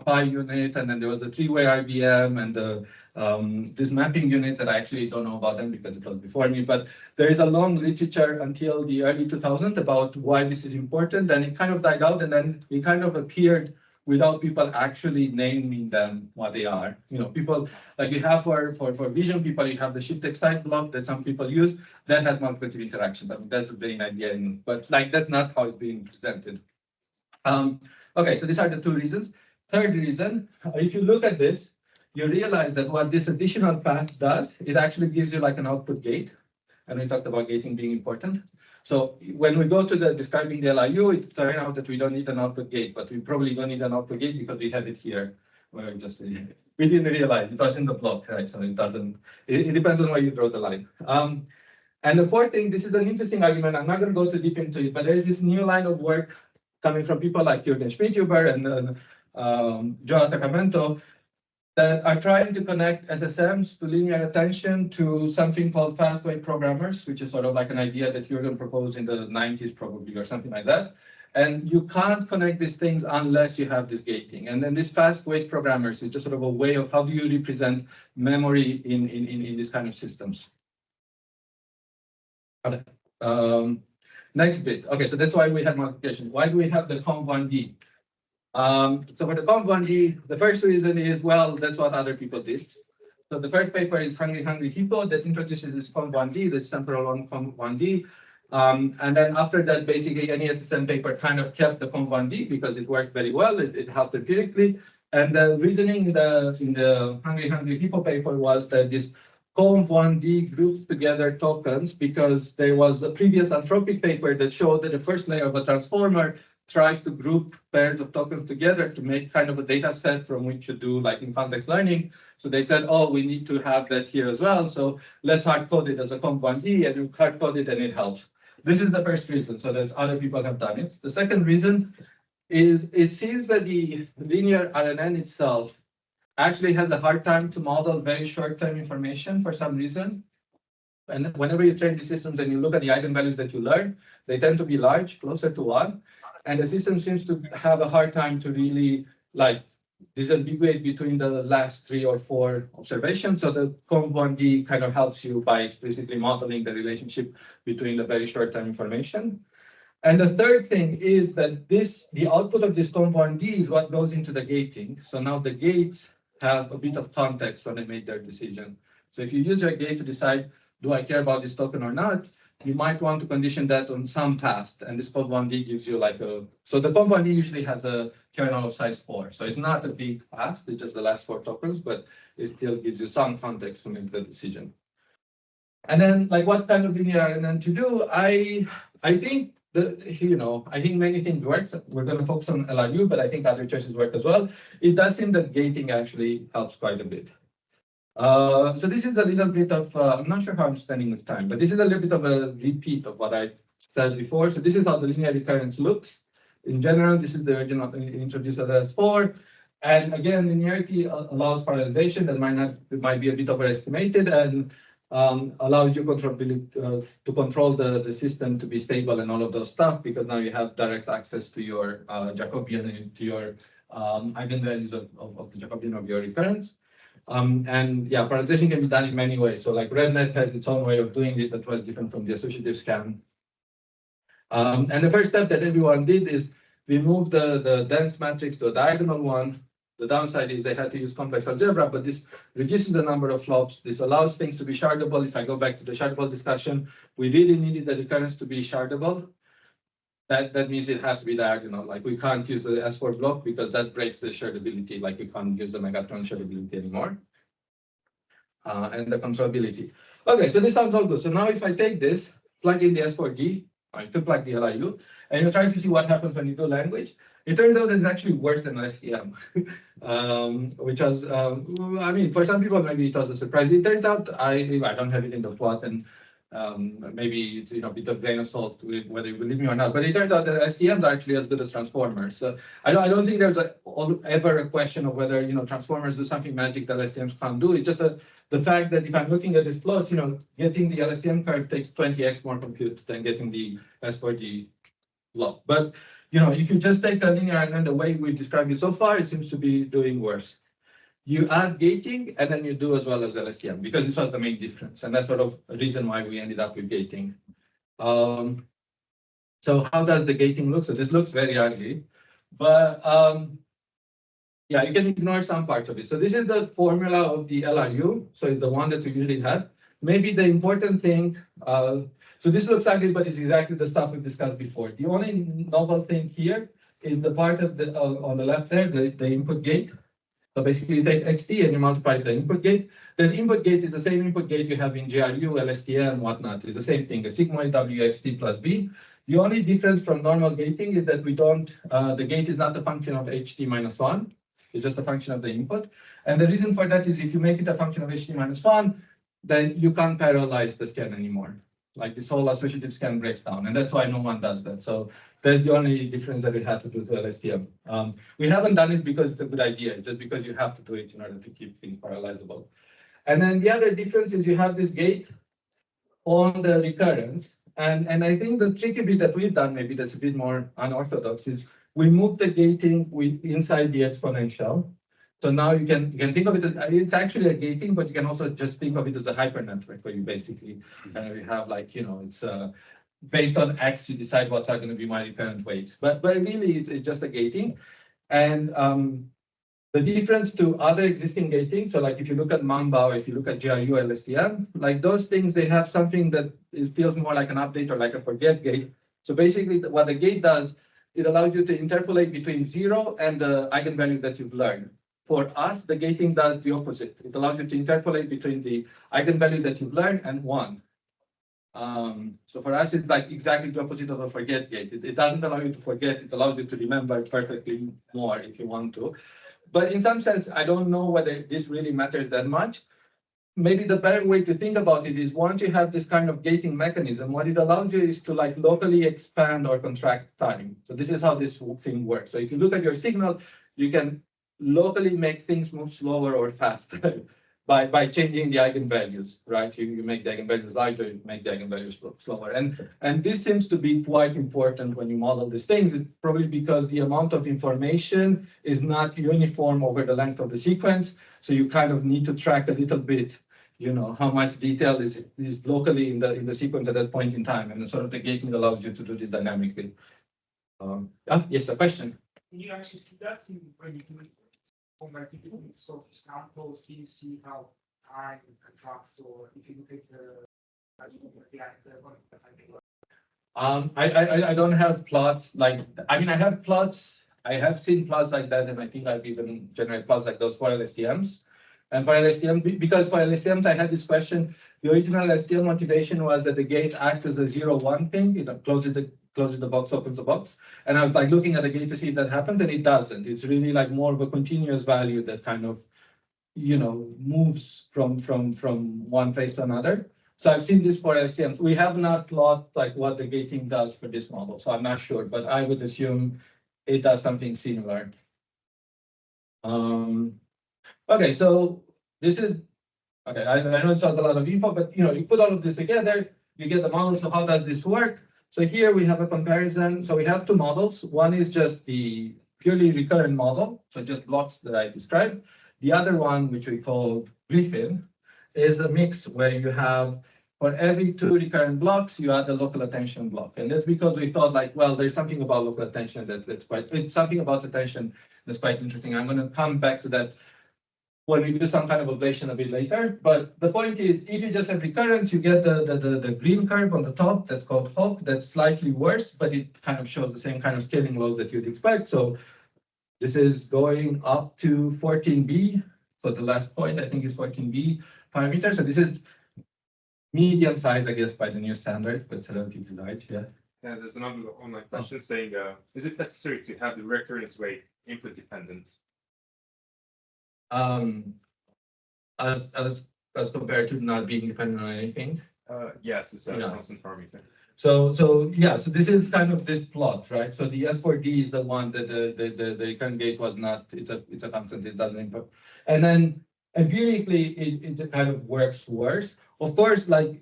pi unit, and then there was a 3-way IBM and the this mapping units that I actually don't know about them because it was before me, but there is a long literature until the early 2000s about why this is important, and it kind of died out, and then it kind of appeared without people actually naming them what they are. People like you have for vision people, you have the shift excite block that some people use that has multiplicative interactions. I mean, that's the main idea, but like that's not how it's being presented. Okay, so these are the 2 reasons. Third reason, if you look at this, you realize that what this additional path does, it actually gives you like an output gate. And we talked about gating being important. So when we go to the describing the LIU, it turns out that we don't need an output gate, but we probably don't need an output gate because we have it here, where we didn't realize it was in the block, right? So it doesn't, it depends on where you draw the line. And the 4th thing, this is an interesting argument. I'm not going to go too deep into it, but there is this new line of work coming from people like Jürgen Schmidhuber and Joao Sacramento that are trying to connect SSMs to linear attention to something called fast weight programmers, which is sort of like an idea that Jürgen proposed in the 90s probably or something like that. And you can't connect these things unless you have this gating. And then this fast weight programmers is just sort of a way of how do you represent memory in these kind of systems. Okay. Next bit. Okay, so that's why we have multiplication. Why do we have the conv1d? So for the conv1d, the first reason is, well, that's what other people did. So the first paper is Hungry Hippo that introduces this conv1d, this temporal on conv1d. And then after that, basically any SSM paper kind of kept the conv1d because it worked very well. It helped empirically. And the reasoning in the Hungry Hippo paper was that this conv1d groups together tokens because there was a previous Anthropic paper that showed that the first layer of a transformer tries to group pairs of tokens together to make kind of a data set from which you do like in context learning. So they said, oh, we need to have that here as well. So let's hard code it as a conv1d, and you hard code it and it helps. this is the first reason. So that other people have done it. The second reason is it seems that the linear RNN itself actually has a hard time to model very short-term information for some reason. And whenever you train the systems and you look at the eigenvalues that you learn, they tend to be large, closer to 1. And the system seems to have a hard time to really like disambiguate between the last 3 or 4 observations. So the conv1d kind of helps you by explicitly modeling the relationship between the very short-term information. And the third thing is that the output of this conv1d is what goes into the gating. So now the gates have a bit of context when they make their decision. So if you use your gate to decide, do I care about this token or not, you might want to condition that on some past, and this conv1d gives you like a, so the conv1d usually has a kernel of size 4. So it's not a big past, it's just the last 4 tokens, but it still gives you some context to make the decision. And then like what kind of linear RNN to do, I think I think many things work. We're going to focus on LRU, but I think other choices work as well. It does seem that gating actually helps quite a bit. So this is a little bit of, I'm not sure how I'm spending with time, but this is a little bit of a repeat of what I've said before. So this is how the linear recurrence looks. In general, this is the original introduced as S4. And again, linearity allows parallelization that might be a bit overestimated and allows you to control the system to be stable and all of those stuff, because now you have direct access to your Jacobian, to your eigenvalues of the Jacobian of your recurrence. And yeah, parallelization can be done in many ways. So like RedNet has its own way of doing it that was different from the associative scan. And the first step that everyone did is we moved the dense matrix to a diagonal one. The downside is they had to use complex algebra, but this reduces the number of flops. This allows things to be shardable. If I go back to the shardable discussion, we really needed the recurrence to be shardable. That means it has to be diagonal. Like we can't use the S4 block because that breaks the shardability. Like we can't use the megatron shardability anymore. And the controllability. Okay, so this sounds all good. So now if I take this, plug in the S4D, I could plug the LRU, and you try to see what happens when you do language. It turns out that it's actually worse than LSTM, which was, I mean, for some people, maybe it was a surprise. It turns out, I don't have it in the plot, and maybe it's a bit of grain of salt whether you believe me or not, but it turns out that STMs are actually as good as transformers. So I don't think there's ever a question of whether transformers do something magic that LSTMs can't do. It's just the fact that if I'm looking at this plot, getting the LSTM curve takes 20x more compute than getting the S4D block. But if you just take the linear and the way we've described it so far, it seems to be doing worse. You add gating, and then you do as well as LSTM, because this was the main difference. And that's sort of a reason why we ended up with gating. So how does the gating look? So this looks very ugly, but yeah, you can ignore some parts of it. So this is the formula of the LRU. So it's the one that we usually have. Maybe the important thing, so this looks ugly, but it's exactly the stuff we've discussed before. The only novel thing here is the part of on the left there, the input gate. So basically you take XT and you multiply the input gate. That input gate is the same input gate you have in GRU, LSTM, whatnot. It's the same thing, a sigmoid WXT plus B. The only difference from normal gating is that we don't, the gate is not a function of HT minus 1. It's just a function of the input. And the reason for that is if you make it a function of HT minus 1, then you can't parallelize the scan anymore. Like this whole associative scan breaks down, and that's why no one does that. So that's the only difference that we had to do to LSTM. We haven't done it because it's a good idea, just because you have to do it in order to keep things parallelizable. And then the other difference is you have this gate on the recurrence. And I think the tricky bit that we've done, maybe that's a bit more unorthodox, is we move the gating inside the exponential. So now you can think of it as, it's actually a gating, but you can also just think of it as a hypernetwork where you basically you have like, it's based on X, you decide what are going to be my recurrent weights. But really, it's just a gating. And the difference to other existing gating, so like if you look at Mamba or if you look at GRU or LSTM, like those things, they have something that feels more like an update or like a forget gate. So basically what the gate does, it allows you to interpolate between 0 and the eigenvalue that you've learned. For us, the gating does the opposite. It allows you to interpolate between the eigenvalue that you've learned and 1. So for us, it's like exactly the opposite of a forget gate. It doesn't allow you to forget. It allows you to remember perfectly more if you want to. But in some sense, I don't know whether this really matters that much. maybe the better way to think about it is once you have this kind of gating mechanism, what it allows you is to like locally expand or contract time. So this is how this thing works. So if you look at your signal, you can locally make things move slower or faster by changing the eigenvalues, right? You make the eigenvalues larger, you make the eigenvalues slower. And this seems to be quite important when you model these things. It's probably because the amount of information is not uniform over the length of the sequence. So you kind of need to track a little bit, you know, how much detail is locally in the sequence at that point in time. And sort of the gating allows you to do this dynamically. Yes, a question. Can you actually see that when you do multiple sort of samples? Can you see how time contracts, or if you look at I don't have plots like, I mean, I have plots. I have seen plots like that, and I think I've even generated plots like those for LSTMs. And for LSTM, because for LSTMs, I had this question. The original LSTM motivation was that the gate acts as a 0-1 thing. You know, closes the box, opens the box. And I was like looking at the gate to see if that happens, and it doesn't. It's really like more of a continuous value that kind of, you know, moves from one place to another. So I've seen this for LSTMs. We have not plotted like what the gating does for this model, so I'm not sure, but I would assume it does something similar. Okay, so this is, okay, I know it's not a lot of info, but you know, you put all of this together, you get the model. So how does this work? So here we have a comparison. So we have two models. One is just the purely recurrent model, so just blocks that I described. The other one, which we call Griffin, is a mix where you have, for every 2 recurrent blocks, you add a local attention block. And that's because we thought like, well, there's something about local attention it's something about attention that's quite interesting. I'm going to come back to that when we do some kind of ablation a bit later. But the point is, if you just have recurrence, you get the green curve on the top, that's called Hawk, that's slightly worse, but it kind of shows the same kind of scaling laws that you'd expect. So this is going up to 14B. So the last point, I think, is 14B parameter. So this is medium size, I guess, by the new standards, but it's relatively large, yeah. Yeah, there's another online question saying, is it necessary to have the recurrence weight input dependent? As compared to not being dependent on anything. Yes, it's a Yeah. constant parameter. So yeah, so this is kind of this plot, right? So the S4D is the one that the recurrent gate was not, it's a constant, it doesn't input. And then empirically it kind of works worse. Of course, like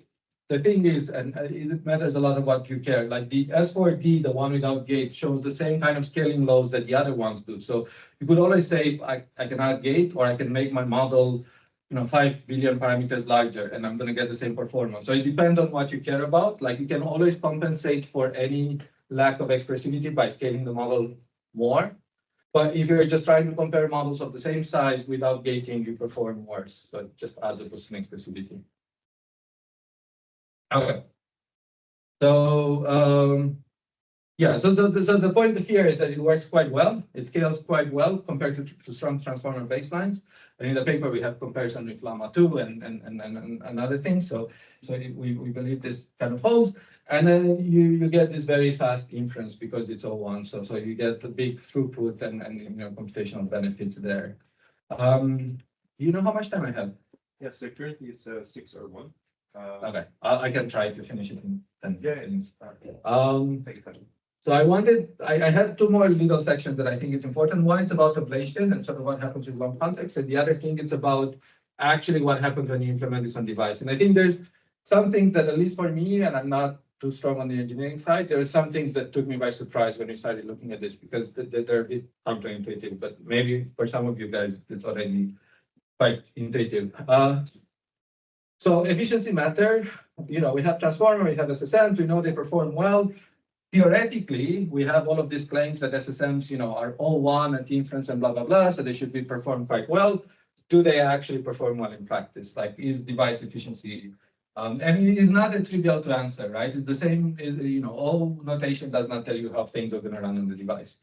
the thing is, and it matters a lot of what you care, like the S4D, the one without gate, shows the same kind of scaling laws that the other ones do. So you could always say, I can add gate, or I can make my model, you know, 5 billion parameters larger, and I'm going to get the same performance. So it depends on what you care about. Like you can always compensate for any lack of expressivity by scaling the model more. But if you're just trying to compare models of the same size without gating, you perform worse. So it just adds a boost in expressivity. Okay. So yeah, so the point here is that it works quite well. It scales quite well compared to strong transformer baselines. And in the paper, we have comparison with Llama 2 and other things. So we believe this kind of holds. And then you get this very fast inference because it's all one. So you get a big throughput and you know, computational benefits there. You know how much time I have? Yes, so currently it's 6:01. Okay, I can try to finish it in 10 minutes. Take your time. So I had 2 more little sections that I think is important. One is about ablation and sort of what happens with long context. And the other thing is about actually what happens when you implement this on device. And I think there's some things that, at least for me, and I'm not too strong on the engineering side, there are some things that took me by surprise when we started looking at this, because they're a bit counterintuitive, but maybe for some of you guys, it's already quite intuitive. So efficiency matter, you know, we have transformer, we have SSMs, we know they perform well. Theoretically, we have all of these claims that SSMs, you know, are all one at inference and blah, blah, blah, so they should be performed quite well. Do they actually perform well in practice? Like, is device efficiency? And it is not a trivial to answer, right? It's the same, you know, all notation does not tell you how things are going to run on the device.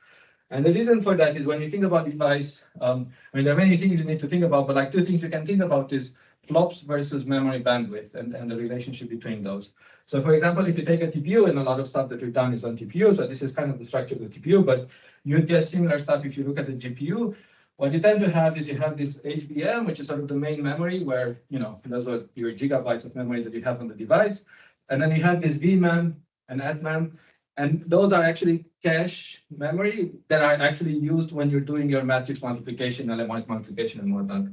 And the reason for that is when you think about device, I mean, there are many things you need to think about, but like 2 things you can think about is flops versus memory bandwidth and the relationship between those. So for example, if you take a TPU, and a lot of stuff that we've done is on TPU, so this is kind of the structure of the TPU, but you'd get similar stuff if you look at the GPU. what you tend to have is you have this HBM, which is sort of the main memory where, those are your gigabytes of memory that you have on the device. And then you have this VMEM and SMEM, and those are actually cache memory that are actually used when you're doing your matrix multiplication, LMIS multiplication, and whatnot.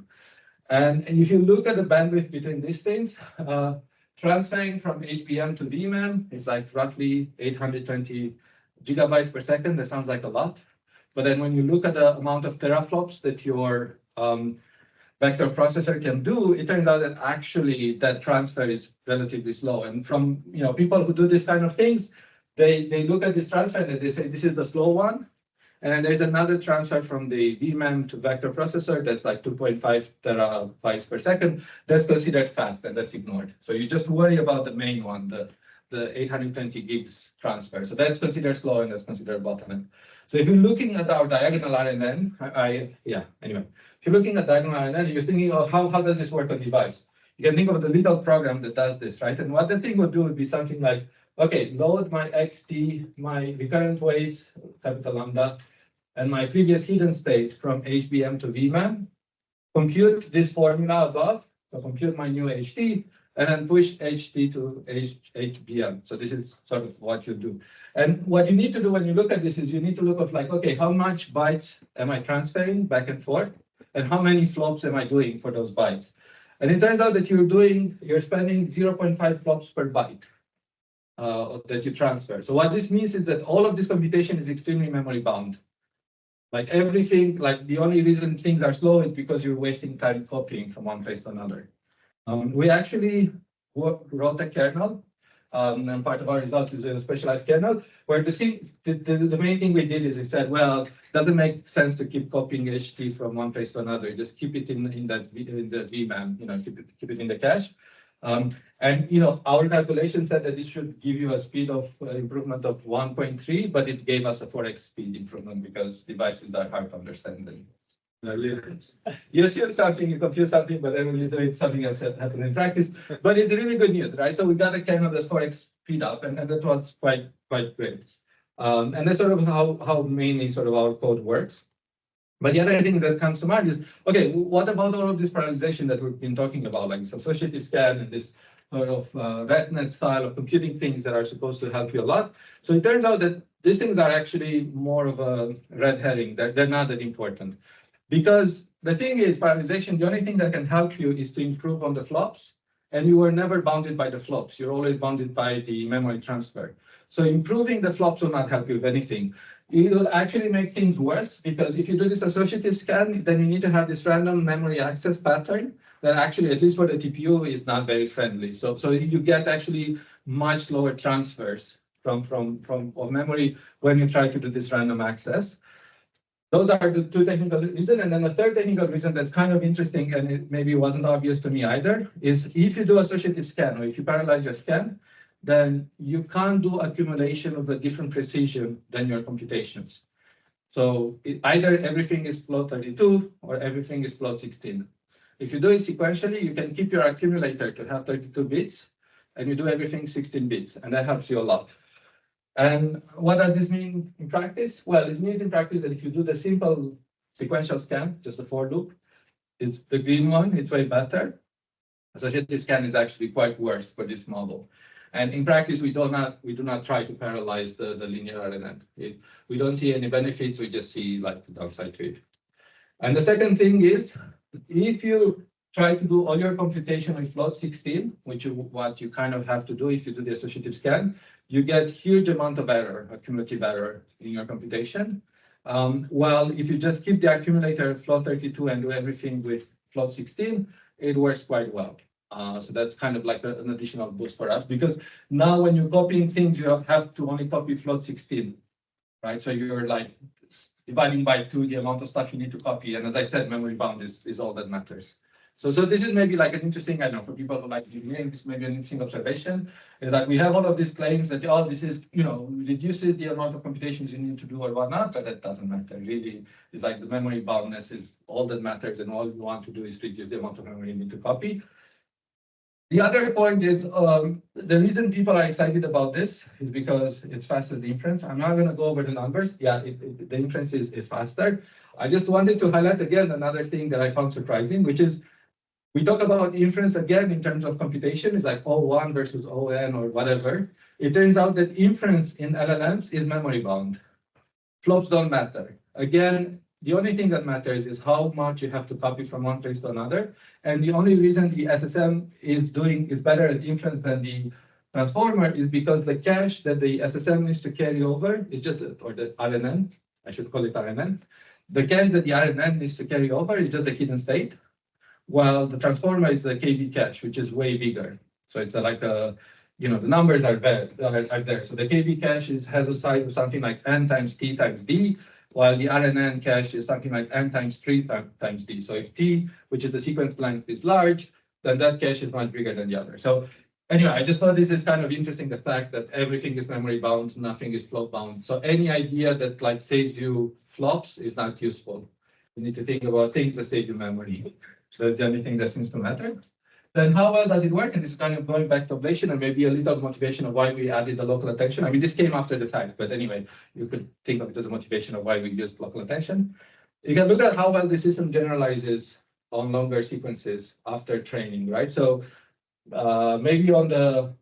And if you look at the bandwidth between these things, transferring from HBM to VMEM is like roughly 820 gigabytes per second. That sounds like a lot. But then when you look at the amount of teraflops that your vector processor can do, it turns out that actually that transfer is relatively slow. And from people who do this kind of things, they look at this transfer and they say this is the slow one. And then there's another transfer from the VMEM to vector processor that's like 2.5 terabytes per second. That's considered fast and that's ignored. So you just worry about the main one, the 820 gigs transfer. So that's considered slow and that's considered bottleneck. So if you're looking at our diagonal RNN, anyway, if you're looking at diagonal RNN, you're thinking, oh, how does this work on device? You can think of the little program that does this, right? And what the thing would do would be something like, okay, load my XT, my recurrent weights, capital lambda, and my previous hidden state from HBM to VMEM, compute this formula above, so compute my new HT, and then push HT to HBM. So this is sort of what you do. And what you need to do when you look at this is you need to look at like, okay, how much bytes am I transferring back and forth? And how many flops am I doing for those bytes? And it turns out that you're spending 0.5 flops per byte that you transfer. So what this means is that all of this computation is extremely memory bound. Like everything, like the only reason things are slow is because you're wasting time copying from one place to another. We actually wrote a kernel, and part of our results is a specialized kernel, where the main thing we did is we said, well, it doesn't make sense to keep copying HT from one place to another. Just keep it in the VMEM, keep it in the cache. And our calculation said that this should give you a speed of improvement of 1.3, but it gave us a 4x speed improvement because devices are hard to understand. You assume something, you confuse something, but then when you do it, something else happens in practice. But it's really good news, right? So we got a kernel that's 4x speed up, and that was quite great. And that's sort of how mainly sort of our code works. But the other thing that comes to mind is, okay, what about all of this parallelization that we've been talking about, like this associative scan and this sort of RetNet style of computing things that are supposed to help you a lot? So it turns out that these things are actually more of a red herring. They're not that important. Because the thing is, parallelization, the only thing that can help you is to improve on the flops, and you are never bounded by the flops. You're always bounded by the memory transfer. So improving the flops will not help you with anything. It will actually make things worse, because if you do this associative scan, then you need to have this random memory access pattern that actually, at least for the TPU, is not very friendly. So you get actually much lower transfers of memory when you try to do this random access. Those are the two technical reasons. And then the third technical reason that's kind of interesting, and it maybe wasn't obvious to me either, is if you do associative scan, or if you parallelize your scan, then you can't do accumulation of a different precision than your computations. So either everything is float 32 or everything is float 16. If you do it sequentially, you can keep your accumulator to have 32 bits, and you do everything 16 bits, and that helps you a lot. And what does this mean in practice? Well, it means in practice that if you do the simple sequential scan, just a for loop, it's the green one, it's way better. Associative scan is actually quite worse for this model. And in practice, we do not try to parallelize the linear RNN. We don't see any benefits, we just see like the downside to it. And the second thing is, if you try to do all your computation with float 16, which is what you kind of have to do if you do the associative scan, you get huge amount of error, accumulative error in your computation. Well, if you just keep the accumulator at float 32 and do everything with float 16, it works quite well. So that's kind of like an additional boost for us, because now when you're copying things, you have to only copy float 16, right? So you're like dividing by 2 the amount of stuff you need to copy. And as I said, memory bound is all that matters. So this is maybe like an interesting, I don't know, for people who like engineering, this may be an interesting observation, is that we have all of these claims that, oh, this is, reduces the amount of computations you need to do or whatnot, but that doesn't matter. Really, it's like the memory boundness is all that matters, and all you want to do is reduce the amount of memory you need to copy. The other point is the reason people are excited about this is because it's faster than inference. I'm not going to go over the numbers. Yeah, the inference is faster. I just wanted to highlight again another thing that I found surprising, which is we talk about inference again in terms of computation. It's like O1 versus ON or whatever. It turns out that inference in LLMs is memory bound. Flops don't matter. Again, the only thing that matters is how much you have to copy from one place to another. And the only reason the SSM is better at inference than the transformer is because the cache that the SSM needs to carry over is just, or the RNN, I should call it RNN. The cache that the RNN needs to carry over is just a hidden state, while the transformer is the KB cache, which is way bigger. So it's like a, the numbers are there. So the KB cache has a size of something like n times t times d, while the RNN cache is something like n times 3 times d. So if t, which is the sequence length, is large, then that cache is much bigger than the other. So anyway, I just thought this is kind of interesting, the fact that everything is memory bound, nothing is float bound. So any idea that like saves you flops is not useful. You need to think about things that save you memory. That's the only thing that seems to matter. Then how well does it work? And this is kind of going back to ablation and maybe a little motivation of why we added the local attention. I mean, this came after the fact, but anyway, you could think of it as a motivation of why we used local attention. You can look at how well the system generalizes on longer sequences after training, right? So maybe on the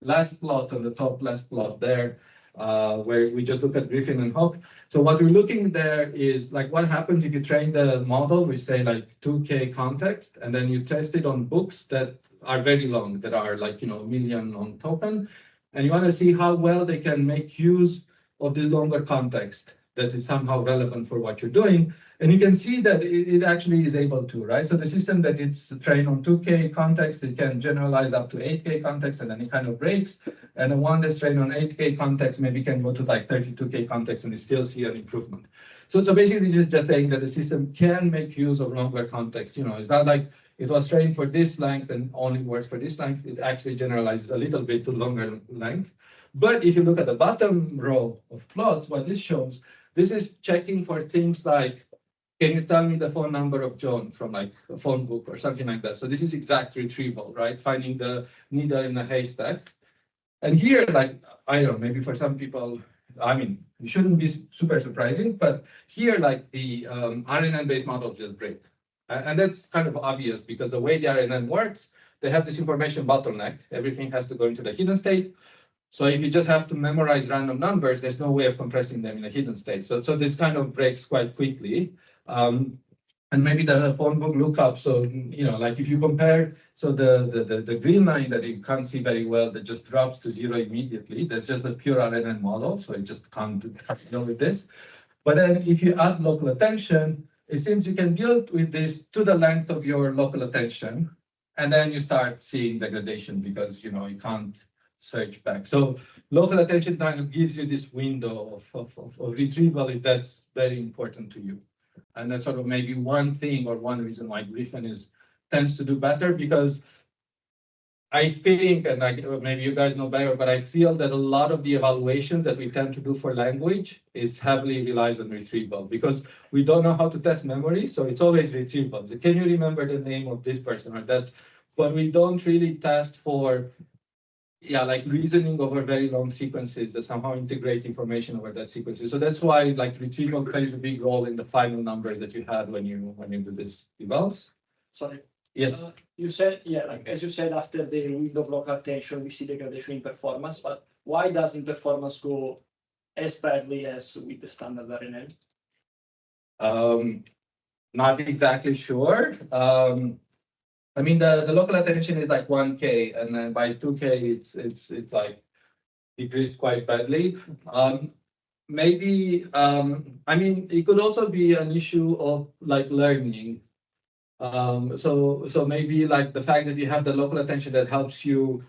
last plot, on the top last plot there, where we just look at Griffin and Hawk. So what we're looking there is like what happens if you train the model, we say like 2K context, and then you test it on books that are very long, that are like, a million on token. And you want to see how well they can make use of this longer context that is somehow relevant for what you're doing. And you can see that it actually is able to, right? So the system that it's trained on 2K context, it can generalize up to 8K context, and then it kind of breaks. And the one that's trained on 8K context maybe can go to like 32K context and you still see an improvement. So basically it's just saying that the system can make use of longer context. It's not like it was trained for this length and only works for this length. It actually generalizes a little bit to longer length. But if you look at the bottom row of plots, what this shows, this is checking for things like, can you tell me the phone number of John from like a phone book or something like that? So this is exact retrieval, right? Finding the needle in a haystack. And here, like, I don't know, maybe for some people, I mean, it shouldn't be super surprising, but here, like the RNN-based models just break. And that's kind of obvious because the way the RNN works, they have this information bottleneck. Everything has to go into the hidden state. So if you just have to memorize random numbers, there's no way of compressing them in a hidden state. So this kind of breaks quite quickly. And maybe the phone book lookup. So, like if you compare, so the green line that you can't see very well, that just drops to 0 immediately. That's just a pure RNN model. So it just can't deal with this. But then if you add local attention, it seems you can build with this to the length of your local attention. And then you start seeing degradation because, you can't search back. So local attention kind of gives you this window of retrieval if that's very important to you. And that's sort of maybe one thing or one reason why Griffin tends to do better, because I think, and maybe you guys know better, but I feel that a lot of the evaluations that we tend to do for language is heavily relies on retrieval because we don't know how to test memory. So it's always retrieval. So can you remember the name of this person or that? But we don't really test for like reasoning over very long sequences that somehow integrate information over that sequences. So that's why like retrieval plays a big role in the final number that you had when you do this evals. Sorry. Yes. You said, like as you said, after the window of local attention, we see degradation in performance, but why doesn't performance go as badly as with the standard RNN? Not exactly sure. I mean, the local attention is like 1K, and then by 2K, it's like decreased quite badly. Maybe, I mean, it could also be an issue of like learning. So maybe like the fact that you have the local attention that helps you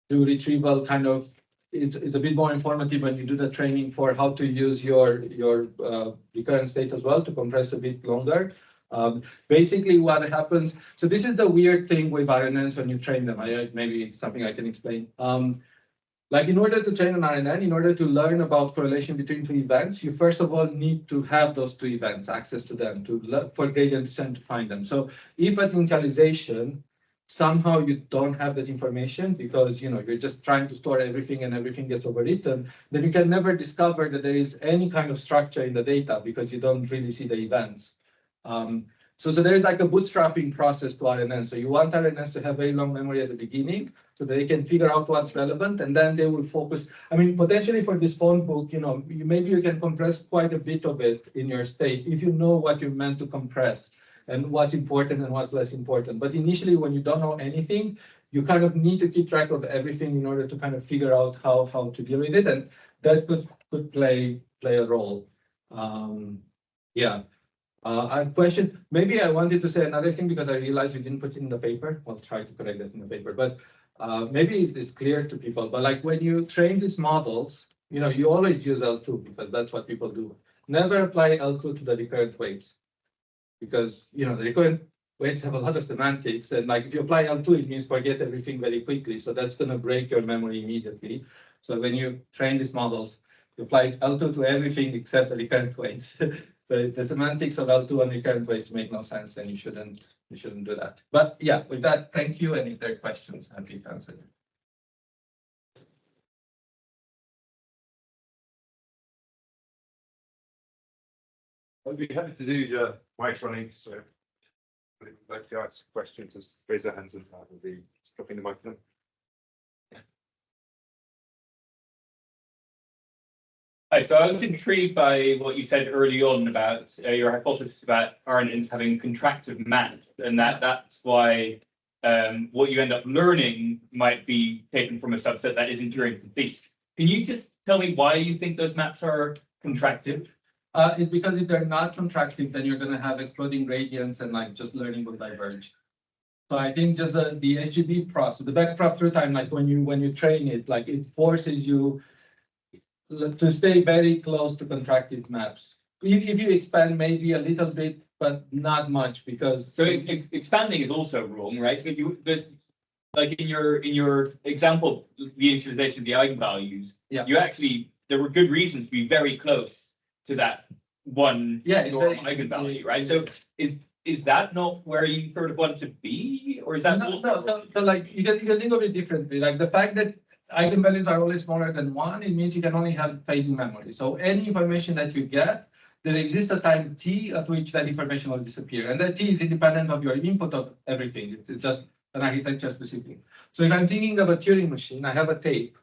do retrieval kind of is a bit more informative when you do the training for how to use your recurrent state as well to compress a bit longer. Basically what happens, so this is the weird thing with RNNs when you train them. Maybe it's something I can explain. Like in order to train an RNN, in order to learn about correlation between two events, you first of all need to have those two events, access to them, for gradient descent to find them. So if at initialization, somehow you don't have that information because you're just trying to store everything and everything gets overwritten, then you can never discover that there is any kind of structure in the data because you don't really see the events. So there is like a bootstrapping process to RNNs. So you want RNNs to have very long memory at the beginning so that they can figure out what's relevant, and then they will focus. I mean, potentially for this phone book, maybe you can compress quite a bit of it in your state if you know what you're meant to compress and what's important and what's less important. But initially, when you don't know anything, you kind of need to keep track of everything in order to kind of figure out how to deal with it, and that could play a role. Yeah. A question, maybe I wanted to say another thing because I realized we didn't put it in the paper. I'll try to correct that in the paper, but maybe it's clear to people. But like when you train these models, you always use L2 because that's what people do. Never apply L2 to the recurrent weights because the recurrent weights have a lot of semantics, and like if you apply L2, it means forget everything very quickly. So that's going to break your memory immediately. So when you train these models, you apply L2 to everything except the recurrent weights. But the semantics of L2 and recurrent weights make no sense, and you shouldn't do that. But yeah, with that, thank you. And if there are questions, happy to answer them. I'd be happy to do mic running, so if you'd like to ask a question, just raise your hands and I will be dropping the mic to them. Hi, so I was intrigued by what you said early on about your hypothesis about RNNs having contractive math, and that's why what you end up learning might be taken from a subset that isn't Turing complete. Can you just tell me why you think those maps are contractive? It's because if they're not contractive, then you're going to have exploding gradients and like just learning will diverge. So I think just the SGB process, the backprop through time, like when you train it, like it forces you to stay very close to contractive maps. If you expand maybe a little bit, but not much because. So expanding is also wrong, right? But like in your example, the initialization of the eigenvalues, yeah, there were good reasons to be very close to that one normal eigenvalue, right? So is that not where you sort of want to be, or is that no? So like you can think of it differently. Like the fact that eigenvalues are always smaller than 1, it means you can only have fading memory. So any information that you get, there exists a time t at which that information will disappear. And that t is independent of your input of everything. It's just an architecture specific. So if I'm thinking of a Turing machine, I have a tape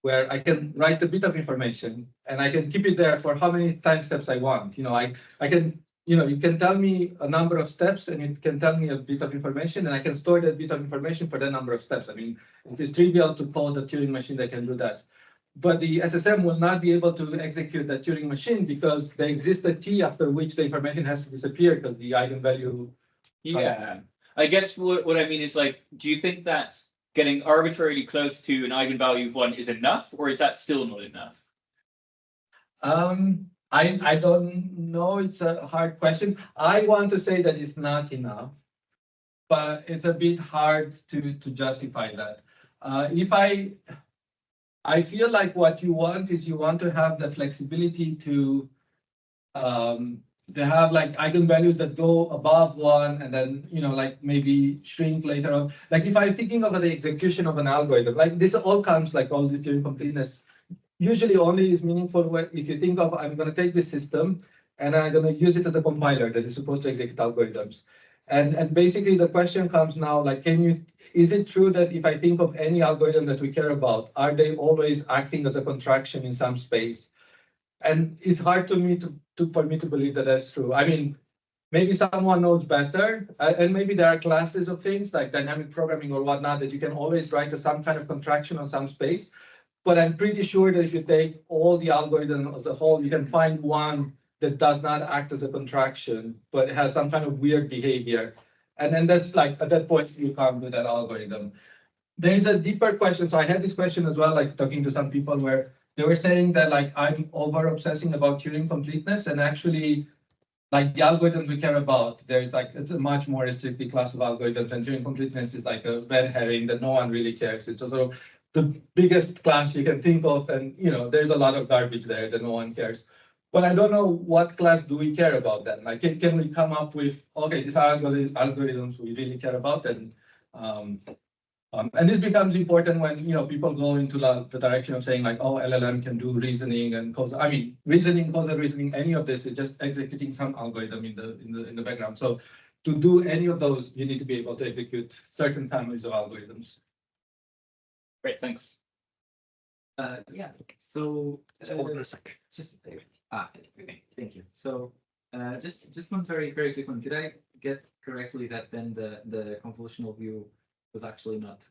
where I can write a bit of information and I can keep it there for how many time steps I want. I can, you can tell me a number of steps and it can tell me a bit of information and I can store that bit of information for that number of steps. I mean, it is trivial to code a Turing machine that can do that. But the SSM will not be able to execute that Turing machine because there exists a t after which the information has to disappear because the eigenvalue. Yeah, I guess what I mean is like, do you think that getting arbitrarily close to an eigenvalue of 1 is enough, or is that still not enough? I don't know. It's a hard question. I want to say that it's not enough, but it's a bit hard to justify that. I feel like what you want is you want to have the flexibility to have like eigenvalues that go above 1 and then, like maybe shrink later on. Like if I'm thinking of the execution of an algorithm, like this all comes like all this Turing completeness usually only is meaningful if you think of, I'm going to take this system and I'm going to use it as a compiler that is supposed to execute algorithms. And basically the question comes now, like, is it true that if I think of any algorithm that we care about, are they always acting as a contraction in some space? And it's hard for me to believe that that's true. I mean, maybe someone knows better, and maybe there are classes of things like dynamic programming or whatnot that you can always write to some kind of contraction on some space. But I'm pretty sure that if you take all the algorithms as a whole, you can find one that does not act as a contraction, but has some kind of weird behavior. And then that's like, at that point, you can't do that algorithm. There is a deeper question. So I had this question as well, like talking to some people where they were saying that like I'm over obsessing about Turing completeness, and actually like the algorithms we care about, there's like, it's a much more restricted class of algorithms, and Turing completeness is like a red herring that no one really cares. It's also the biggest class you can think of, and there's a lot of garbage there that no one cares. But I don't know what class do we care about then. Like, can we come up with, okay, these are algorithms we really care about, and And this becomes important when people go into the direction of saying like, oh, LLM can do reasoning and causal. I mean, causal reasoning, any of this is just executing some algorithm in the background. So to do any of those, you need to be able to execute certain families of algorithms. Great, thanks. Yeah, so Hold on a sec. just okay, thank you. So just one very quick one. Did I get correctly that then the convolutional view was actually not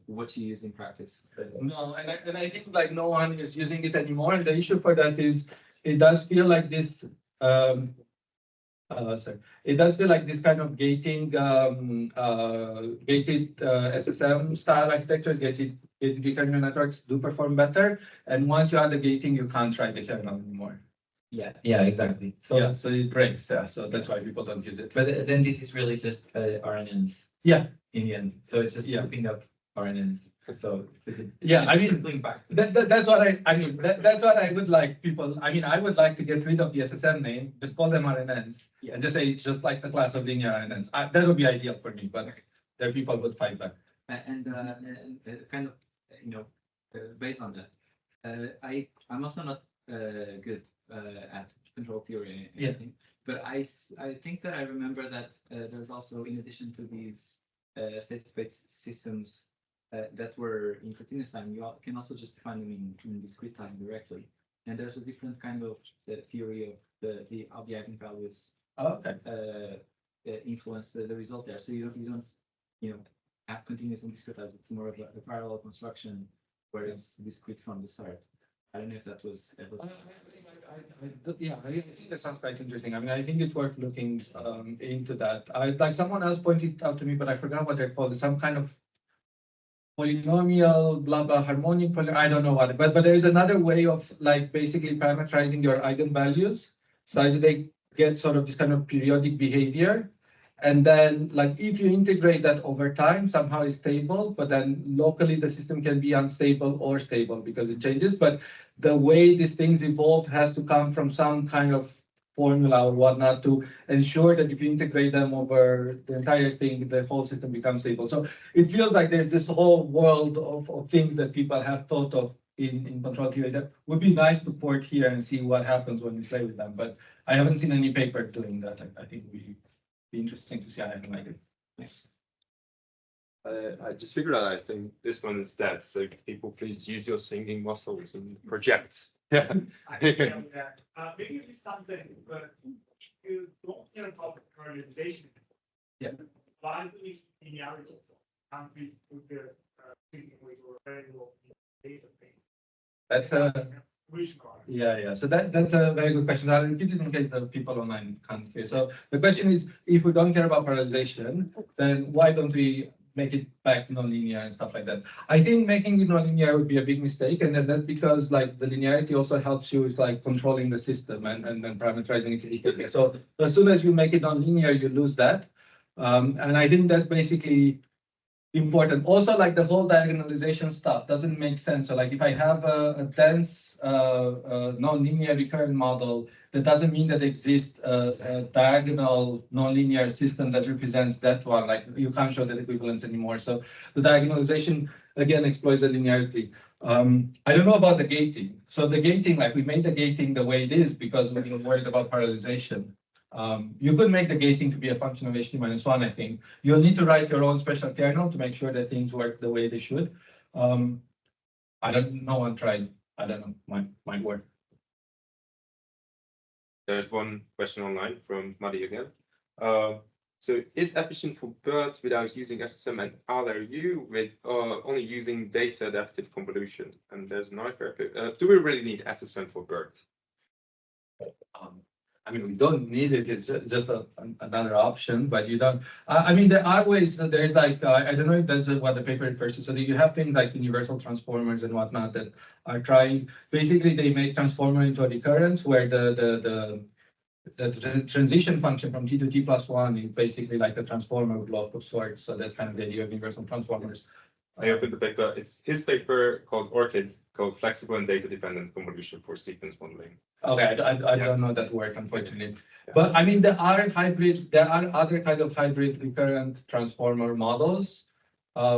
what you use in practice? No, and I think like no one is using it anymore. And the issue for that is it does feel like this. It does feel like this kind of gating, gated SSM style architectures, gated recurrent neural networks do perform better. And once you add the gating, you can't try the kernel anymore. Yeah, exactly. So Yeah, so it breaks. Yeah, so that's why people don't use it. but then this is really just RNNs. Yeah. In the end, so it's just Yeah. looking up RNNs. So Yeah, I mean, circling back. that's what I mean. That's what I would like people. I mean, I would like to get rid of the SSM name, just call them RNNs, and just say it's just like the class of linear RNNs. That would be ideal for me, but there people would fight back. And kind of based on that, I'm also not good at control theory or anything, but I think that I remember that there's also, in addition to these state space systems that were in continuous time, you can also just define them in discrete time directly. And there's a different kind of theory of how the eigenvalues influence the result there. So you don't have continuous and discrete time. It's more of a parallel construction where it's discrete from the start. I don't know if that was ever. I think that sounds quite interesting. I mean, I think it's worth looking into that. Like someone else pointed out to me, but I forgot what they're called. Some kind of polynomial, blah blah, harmonic. I don't know what. But there is another way of like basically parameterizing your eigenvalues, so they get sort of this kind of periodic behavior. And then, like, if you integrate that over time, somehow it's stable, but then locally the system can be unstable or stable because it changes. But the way these things evolve has to come from some kind of formula or whatnot to ensure that if you integrate them over the entire thing, the whole system becomes stable. So it feels like there's this whole world of things that people have thought of in control theory that would be nice to port here and see what happens when we play with them. But I haven't seen any paper doing that. I think we be interesting to see. I haven't like it. Thanks. I just figured out, I think this one is dead. So people please use your singing muscles and project. Yeah. I think that maybe it's something, but you don't care about parameterization. Yeah. Why do we linearity compete with the thinking with or variable data thing? That's a yeah. So that's a very good question. I'll repeat it in case the people online can't hear. So the question is, if we don't care about parallelization, then why don't we make it back nonlinear and stuff like that? I think making it nonlinear would be a big mistake, and that's because like the linearity also helps you with like controlling the system and parameterizing it. So as soon as you make it nonlinear, you lose that. And I think that's basically important. Also, like the whole diagonalization stuff doesn't make sense. So like if I have a dense nonlinear recurrent model, that doesn't mean that exists a diagonal nonlinear system that represents that one. Like you can't show that equivalence anymore. So the diagonalization again exploits the linearity. I don't know about the gating. So the gating, like we made the gating the way it is because we were worried about parallelization. You could make the gating to be a function of HT-1, I think. You'll need to write your own special kernel to make sure that things work the way they should. No one tried. I don't know, might work. There's one question online from Muddy again. So is efficient for BERT without using SSM and RLU with only using data adaptive convolution? And there's another, do we really need SSM for BERT? I mean, we don't need it. It's just another option, but you don't. I mean, there are ways. There's like I don't know if that's what the paper refers to. So you have things like universal transformers and whatnot that are trying. Basically, they make transformer into a recurrence where the transition function from T to T+1 is basically like a transformer block of sorts. So that's kind of the idea of universal transformers. I opened the paper. It's his paper called ORCID, called Flexible and Data-Dependent Convolution for Sequence Modeling. Okay, I don't know that word, unfortunately. But I mean, there are other kind of hybrid recurrent transformer models. I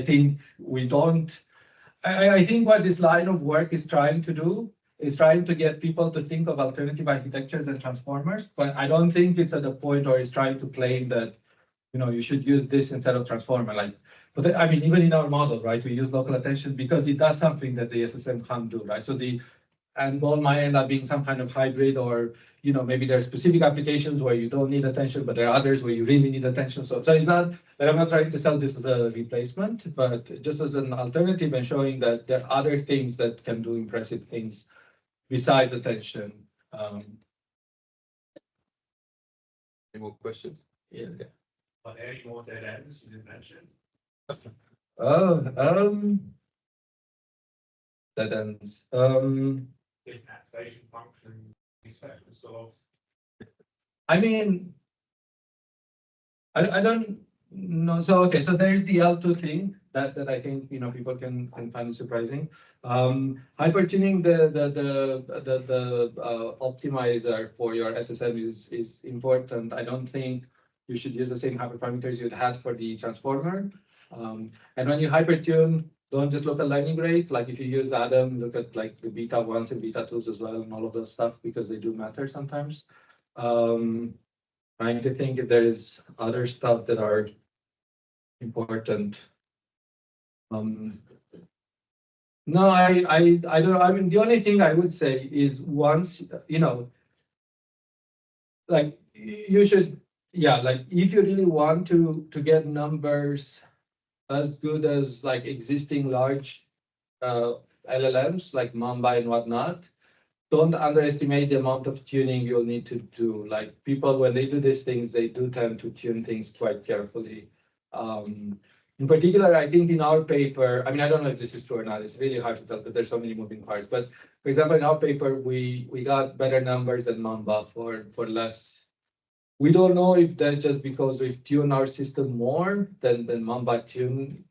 think we don't. I think what this line of work is trying to do is trying to get people to think of alternative architectures and transformers, but I don't think it's at the point where it's trying to claim that, you should use this instead of transformer. But I mean, even in our model, right, we use local attention because it does something that the SSM can't do, right? So the end goal might end up being some kind of hybrid, or maybe there are specific applications where you don't need attention, but there are others where you really need attention. So it's not that I'm not trying to sell this as a replacement, but just as an alternative and showing that there are other things that can do impressive things besides attention. Any more questions? Yeah. Are there any more dead ends you didn't mention? Dead ends. Different activation function, spectral source. I mean, I don't know. So okay, so there's the L2 thing that I think people can find it surprising. Hypertuning the optimizer for your SSM is important. I don't think you should use the same hyperparameters you'd had for the transformer. And when you hypertune, don't just look at learning rate. Like if you use Adam, look at like the beta 1s and beta 2s as well, and all of those stuff, because they do matter sometimes. Trying to think if there is other stuff that are important. No, I don't know. I mean, the only thing I would say is once, like you should, like if you really want to get numbers as good as like existing large LLMs like Mamba and whatnot, don't underestimate the amount of tuning you'll need to do. Like people, when they do these things, they do tend to tune things quite carefully. In particular, I think in our paper, I mean, I don't know if this is true or not. It's really hard to tell, but there's so many moving parts. But for example, in our paper, we got better numbers than Mamba for less. We don't know if that's just because we've tuned our system more than Mamba tuned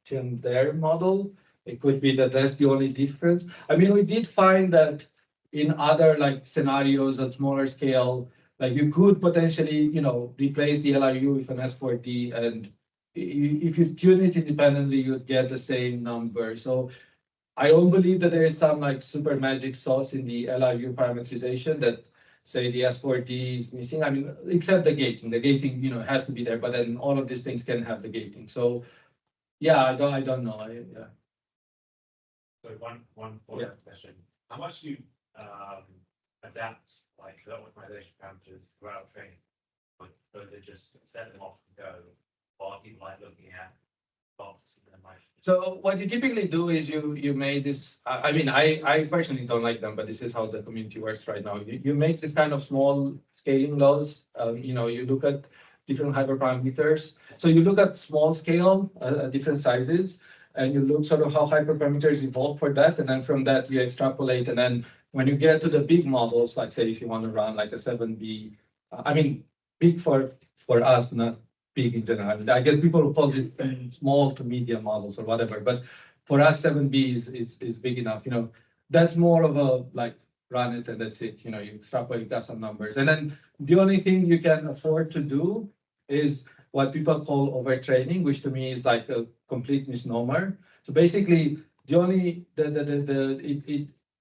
their model. It could be that that's the only difference. I mean, we did find that in other like scenarios at smaller scale, like you could potentially, replace the LRU with an S4D, and if you tune it independently, you'd get the same number. So I don't believe that there is some like super magic sauce in the LRU parametrization that say the S4D is missing. I mean, except the gating. The gating, has to be there, but then all of these things can have the gating. So yeah, I don't know. So one follow-up question. How much do you adapt like the optimization parameters throughout training? Or they just set them off and go, or people like looking at bots and then like. So what you typically do is you make this. I mean, I personally don't like them, but this is how the community works right now. You make this kind of small scaling laws. You look at different hyperparameters. So you look at small scale, different sizes, and you look sort of how hyperparameters evolve for that, and then from that you extrapolate, and then when you get to the big models, like say if you want to run like a 7B, I mean, big for us, not big in general. I mean, I guess people will call this small to medium models or whatever, but for us 7B is big enough. That's more of a like run it and that's it. You extrapolate, got some numbers, and then the only thing you can afford to do is what people call overtraining, which to me is like a complete misnomer. So basically,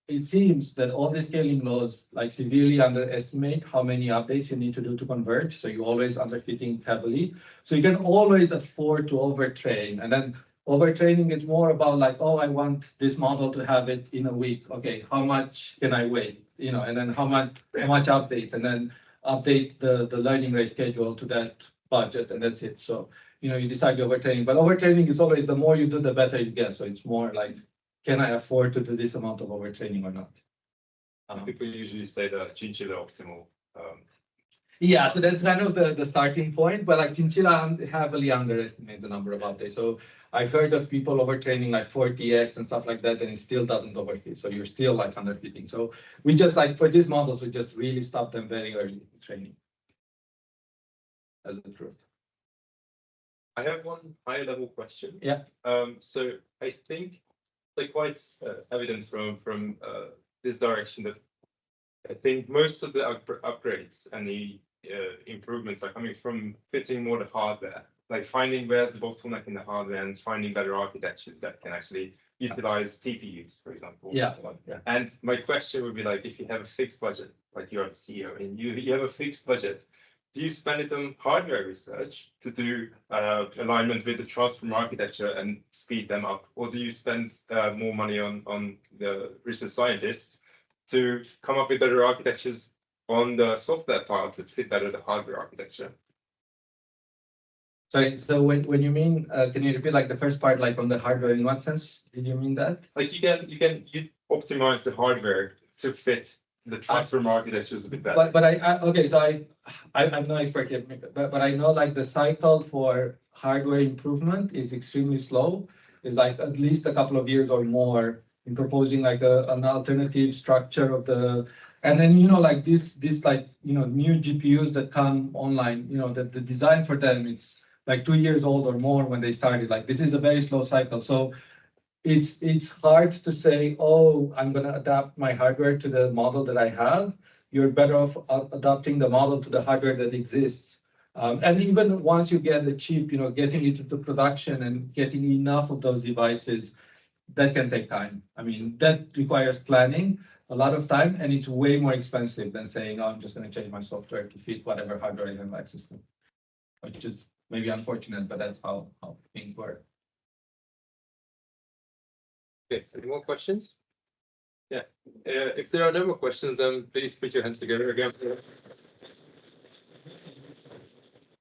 it seems that all the scaling laws like severely underestimate how many updates you need to do to converge. So you're always underfitting heavily. So you can always afford to overtrain. And then overtraining is more about like, oh, I want this model to have it in a week. Okay, how much can I wait? And then how much updates, and then update the learning rate schedule to that budget, and that's it. So, you decide the overtraining, but overtraining is always the more you do, the better you get. So it's more like, can I afford to do this amount of overtraining or not? People usually say the chinchilla optimal. Yeah, so that's kind of the starting point, but like chinchilla heavily underestimates the number of updates. So I've heard of people overtraining like 40x and stuff like that, and it still doesn't overfit. So you're still like underfitting. So we just like for these models, we just really stop them very early in training. As the truth. I have one high level question. Yeah. So I think like quite evident from this direction that I think most of the upgrades and the improvements are coming from fitting more the hardware, like finding where's the bottleneck in the hardware and finding better architectures that can actually utilize TPUs, for example. Yeah. And my question would be like, if you have a fixed budget, like you're a CEO and you have a fixed budget, do you spend it on hardware research to do alignment with the transform architecture and speed them up? Or do you spend more money on the research scientists to come up with better architectures on the software part that fit better the hardware architecture? Sorry, so when you mean, can you repeat like the first part, like on the hardware, in what sense did you mean that? Like you optimize the hardware to fit the transform architectures a bit better. But okay, so I'm no expert here, but I know like the cycle for hardware improvement is extremely slow. It's like at least a couple of years or more in proposing like an alternative structure of the, and then like this like new GPUs that come online, the design for them, it's like 2 years old or more when they started. Like this is a very slow cycle. So it's hard to say, oh, I'm going to adapt my hardware to the model that I have. You're better off adapting the model to the hardware that exists. And even once you get the chip, getting it into production and getting enough of those devices, that can take time. I mean, that requires planning, a lot of time, and it's way more expensive than saying, oh, I'm just going to change my software to fit whatever hardware I have access to, which is maybe unfortunate, but that's how things work. Okay, any more questions? Yeah, if there are no more questions, then please put your hands together again.